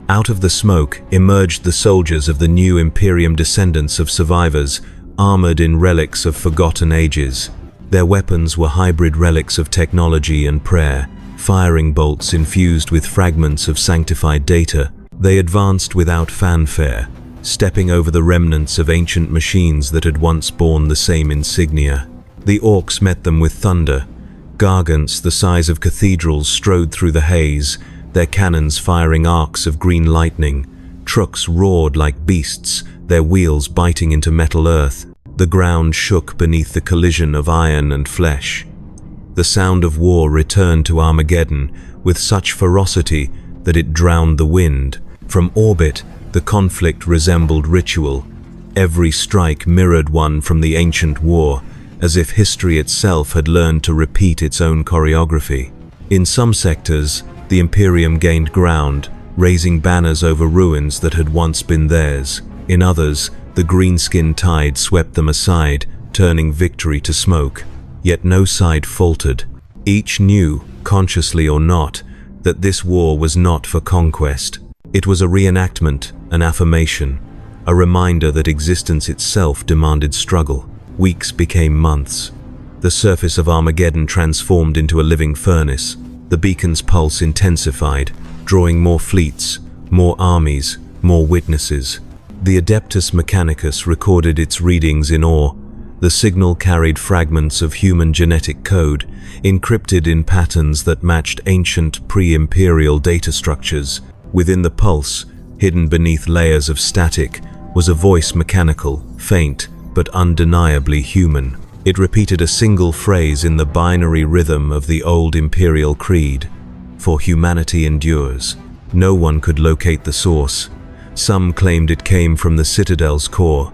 Out of the smoke emerged the soldiers of the new Imperium, descendants of survivors, armored in relics of forgotten ages. Their weapons were hybrid relics of technology and prayer, firing bolts infused with fragments of sanctified data. They advanced without fanfare, stepping over the remnants of ancient machines that had once borne the same insignia. The Orcs met them with thunder. Gargants the size of cathedrals strode through the haze, their cannons firing arcs of green lightning. Trucks roared like beasts, their wheels biting into metal earth. The ground shook beneath the collision of iron and flesh. The sound of war returned to Armageddon with such ferocity that it drowned the wind. From orbit, the conflict resembled ritual. Every strike mirrored one from the ancient war, as if history itself had learned to repeat its own choreography. In some sectors, the Imperium gained ground, raising banners over ruins that had once been theirs. In others, the greenskin tide swept them aside, turning victory to smoke. Yet no side faltered. Each knew, consciously or not, that this war was not for conquest. It was a reenactment, an affirmation, a reminder that existence itself demanded struggle. Weeks became months. The surface of Armageddon transformed into a living furnace. The beacon's pulse intensified, drawing more fleets, more armies, more witnesses. The Adeptus Mechanicus recorded its readings in awe. The signal carried fragments of human genetic code, encrypted in patterns that matched ancient pre-imperial data structures. Within the pulse, hidden beneath layers of static, was a voice, mechanical, faint, but undeniably human. It repeated a single phrase in the binary rhythm of the old imperial creed: "For humanity endures." No one could locate the source. Some claimed it came from the Citadel's core.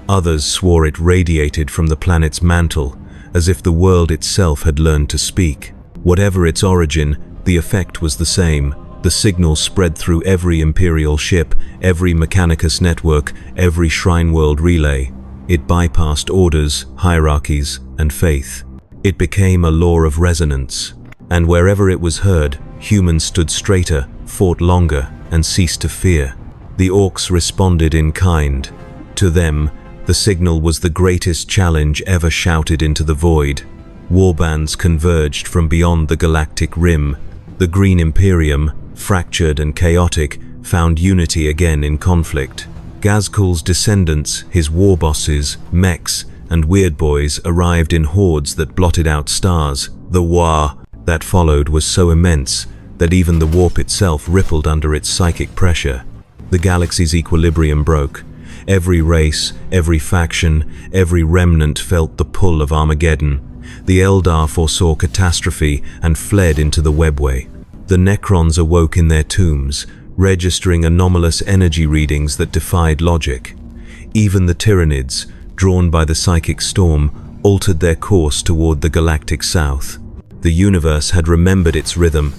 Others swore it radiated from the planet's mantle, as if the world itself had learned to speak. Whatever its origin, the effect was the same. The signal spread through every Imperial ship, every Mechanicus network, every Shrine World relay. It bypassed orders, hierarchies, and faith. It became a law of resonance. And wherever it was heard, humans stood straighter, fought longer, and ceased to fear. The Orcs responded in kind. To them, the signal was the greatest challenge ever shouted into the void. Warbands converged from beyond the galactic rim. The Green Imperium, fractured and chaotic, found unity again in conflict. Ghazkul's descendants, his war bosses, mechs, and weird boys arrived in hordes that blotted out stars. The war that followed was so immense that even the warp itself rippled under its psychic pressure. The galaxy's equilibrium broke. Every race, every faction, every remnant felt the pull of Armageddon. The Eldar foresaw catastrophe and fled into the webway. The Necrons awoke in their tombs, registering anomalous energy readings that defied logic. Even the Tyranids, drawn by the psychic storm, altered their course toward the galactic south. The universe had remembered its rhythm,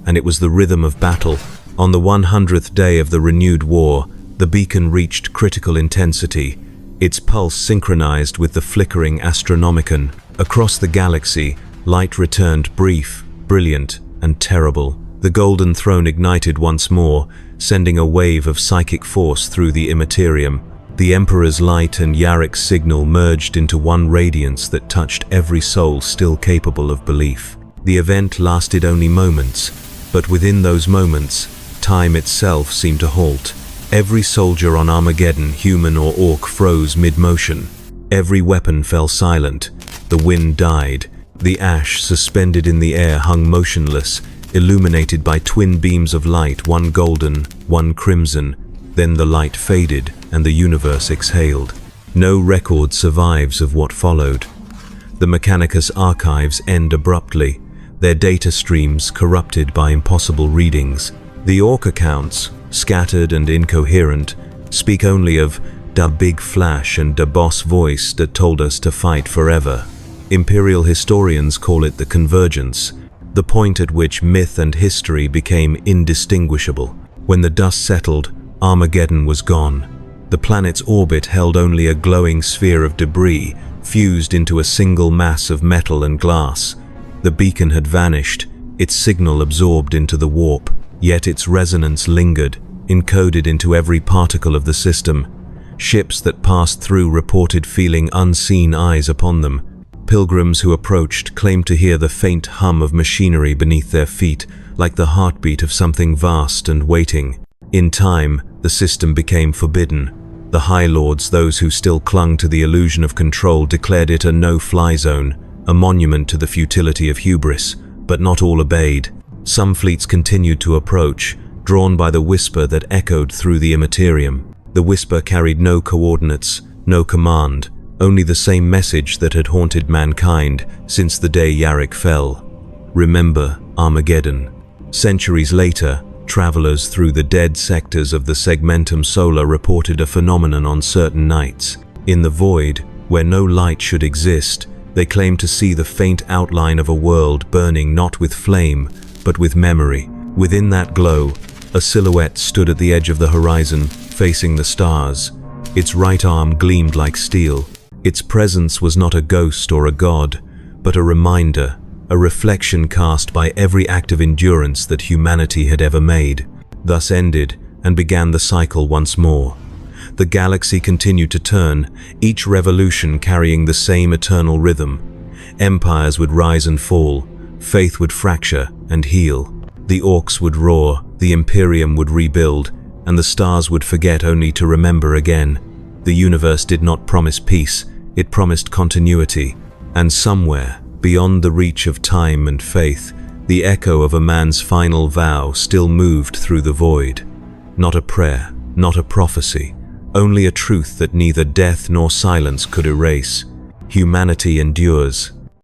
and it was the rhythm of battle. On the 100th day of the renewed war, the beacon reached critical intensity, its pulse synchronized with the flickering Astronomicon. Across the galaxy, light returned brief, brilliant, and terrible. The Golden Throne ignited once more, sending a wave of psychic force through the Imperium. The Emperor's light and Yarrick's signal merged into one radiance that touched every soul still capable of belief. The event lasted only moments, but within those moments, time itself seemed to halt. Every soldier on Armageddon, human or orc, froze mid-motion. Every weapon fell silent. The wind died. The ash suspended in the air hung motionless, illuminated by twin beams of light, one golden, one crimson. Then the light faded, and the universe exhaled. No record survives of what followed. The Mechanicus archives end abruptly, their data streams corrupted by impossible readings. The Orc accounts, scattered and incoherent, speak only of da big flash and da boss voice that told us to fight forever. Imperial historians call it the convergence, the point at which myth and history became indistinguishable. When the dust settled, Armageddon was gone. The planet's orbit held only a glowing sphere of debris, fused into a single mass of metal and glass. The beacon had vanished, its signal absorbed into the warp, yet its resonance lingered, encoded into every particle of the system. Ships that passed through reported feeling unseen eyes upon them. Pilgrims who approached claimed to hear the faint hum of machinery beneath their feet, like the heartbeat of something vast and waiting. In time, the system became forbidden. The High Lords, those who still clung to the illusion of control, declared it a no-fly zone, a monument to the futility of hubris, but not all obeyed. Some fleets continued to approach, drawn by the whisper that echoed through the Imperium. The whisper carried no coordinates, no command, only the same message that had haunted mankind since the day Yarrick fell. Remember Armageddon. Centuries later, travelers through the dead sectors of the Segmentum Solar reported a phenomenon on certain nights. In the void, where no light should exist, they claimed to see the faint outline of a world burning not with flame, but with memory. Within that glow, a silhouette stood at the edge of the horizon, facing the stars. Its right arm gleamed like steel. Its presence was not a ghost or a god, but a reminder, a reflection cast by every act of endurance that humanity had ever made. Thus ended and began the cycle once more. The galaxy continued to turn, each revolution carrying the same eternal rhythm. Empires would rise and fall, faith would fracture and heal. The orcs would roar, the Imperium would rebuild, and the stars would forget only to remember again. The universe did not promise peace, it promised continuity, and somewhere, beyond the reach of time and faith, the echo of a man's final vow still moved through the void. Not a prayer, not a prophecy, only a truth that neither death nor silence could erase. Humanity endures,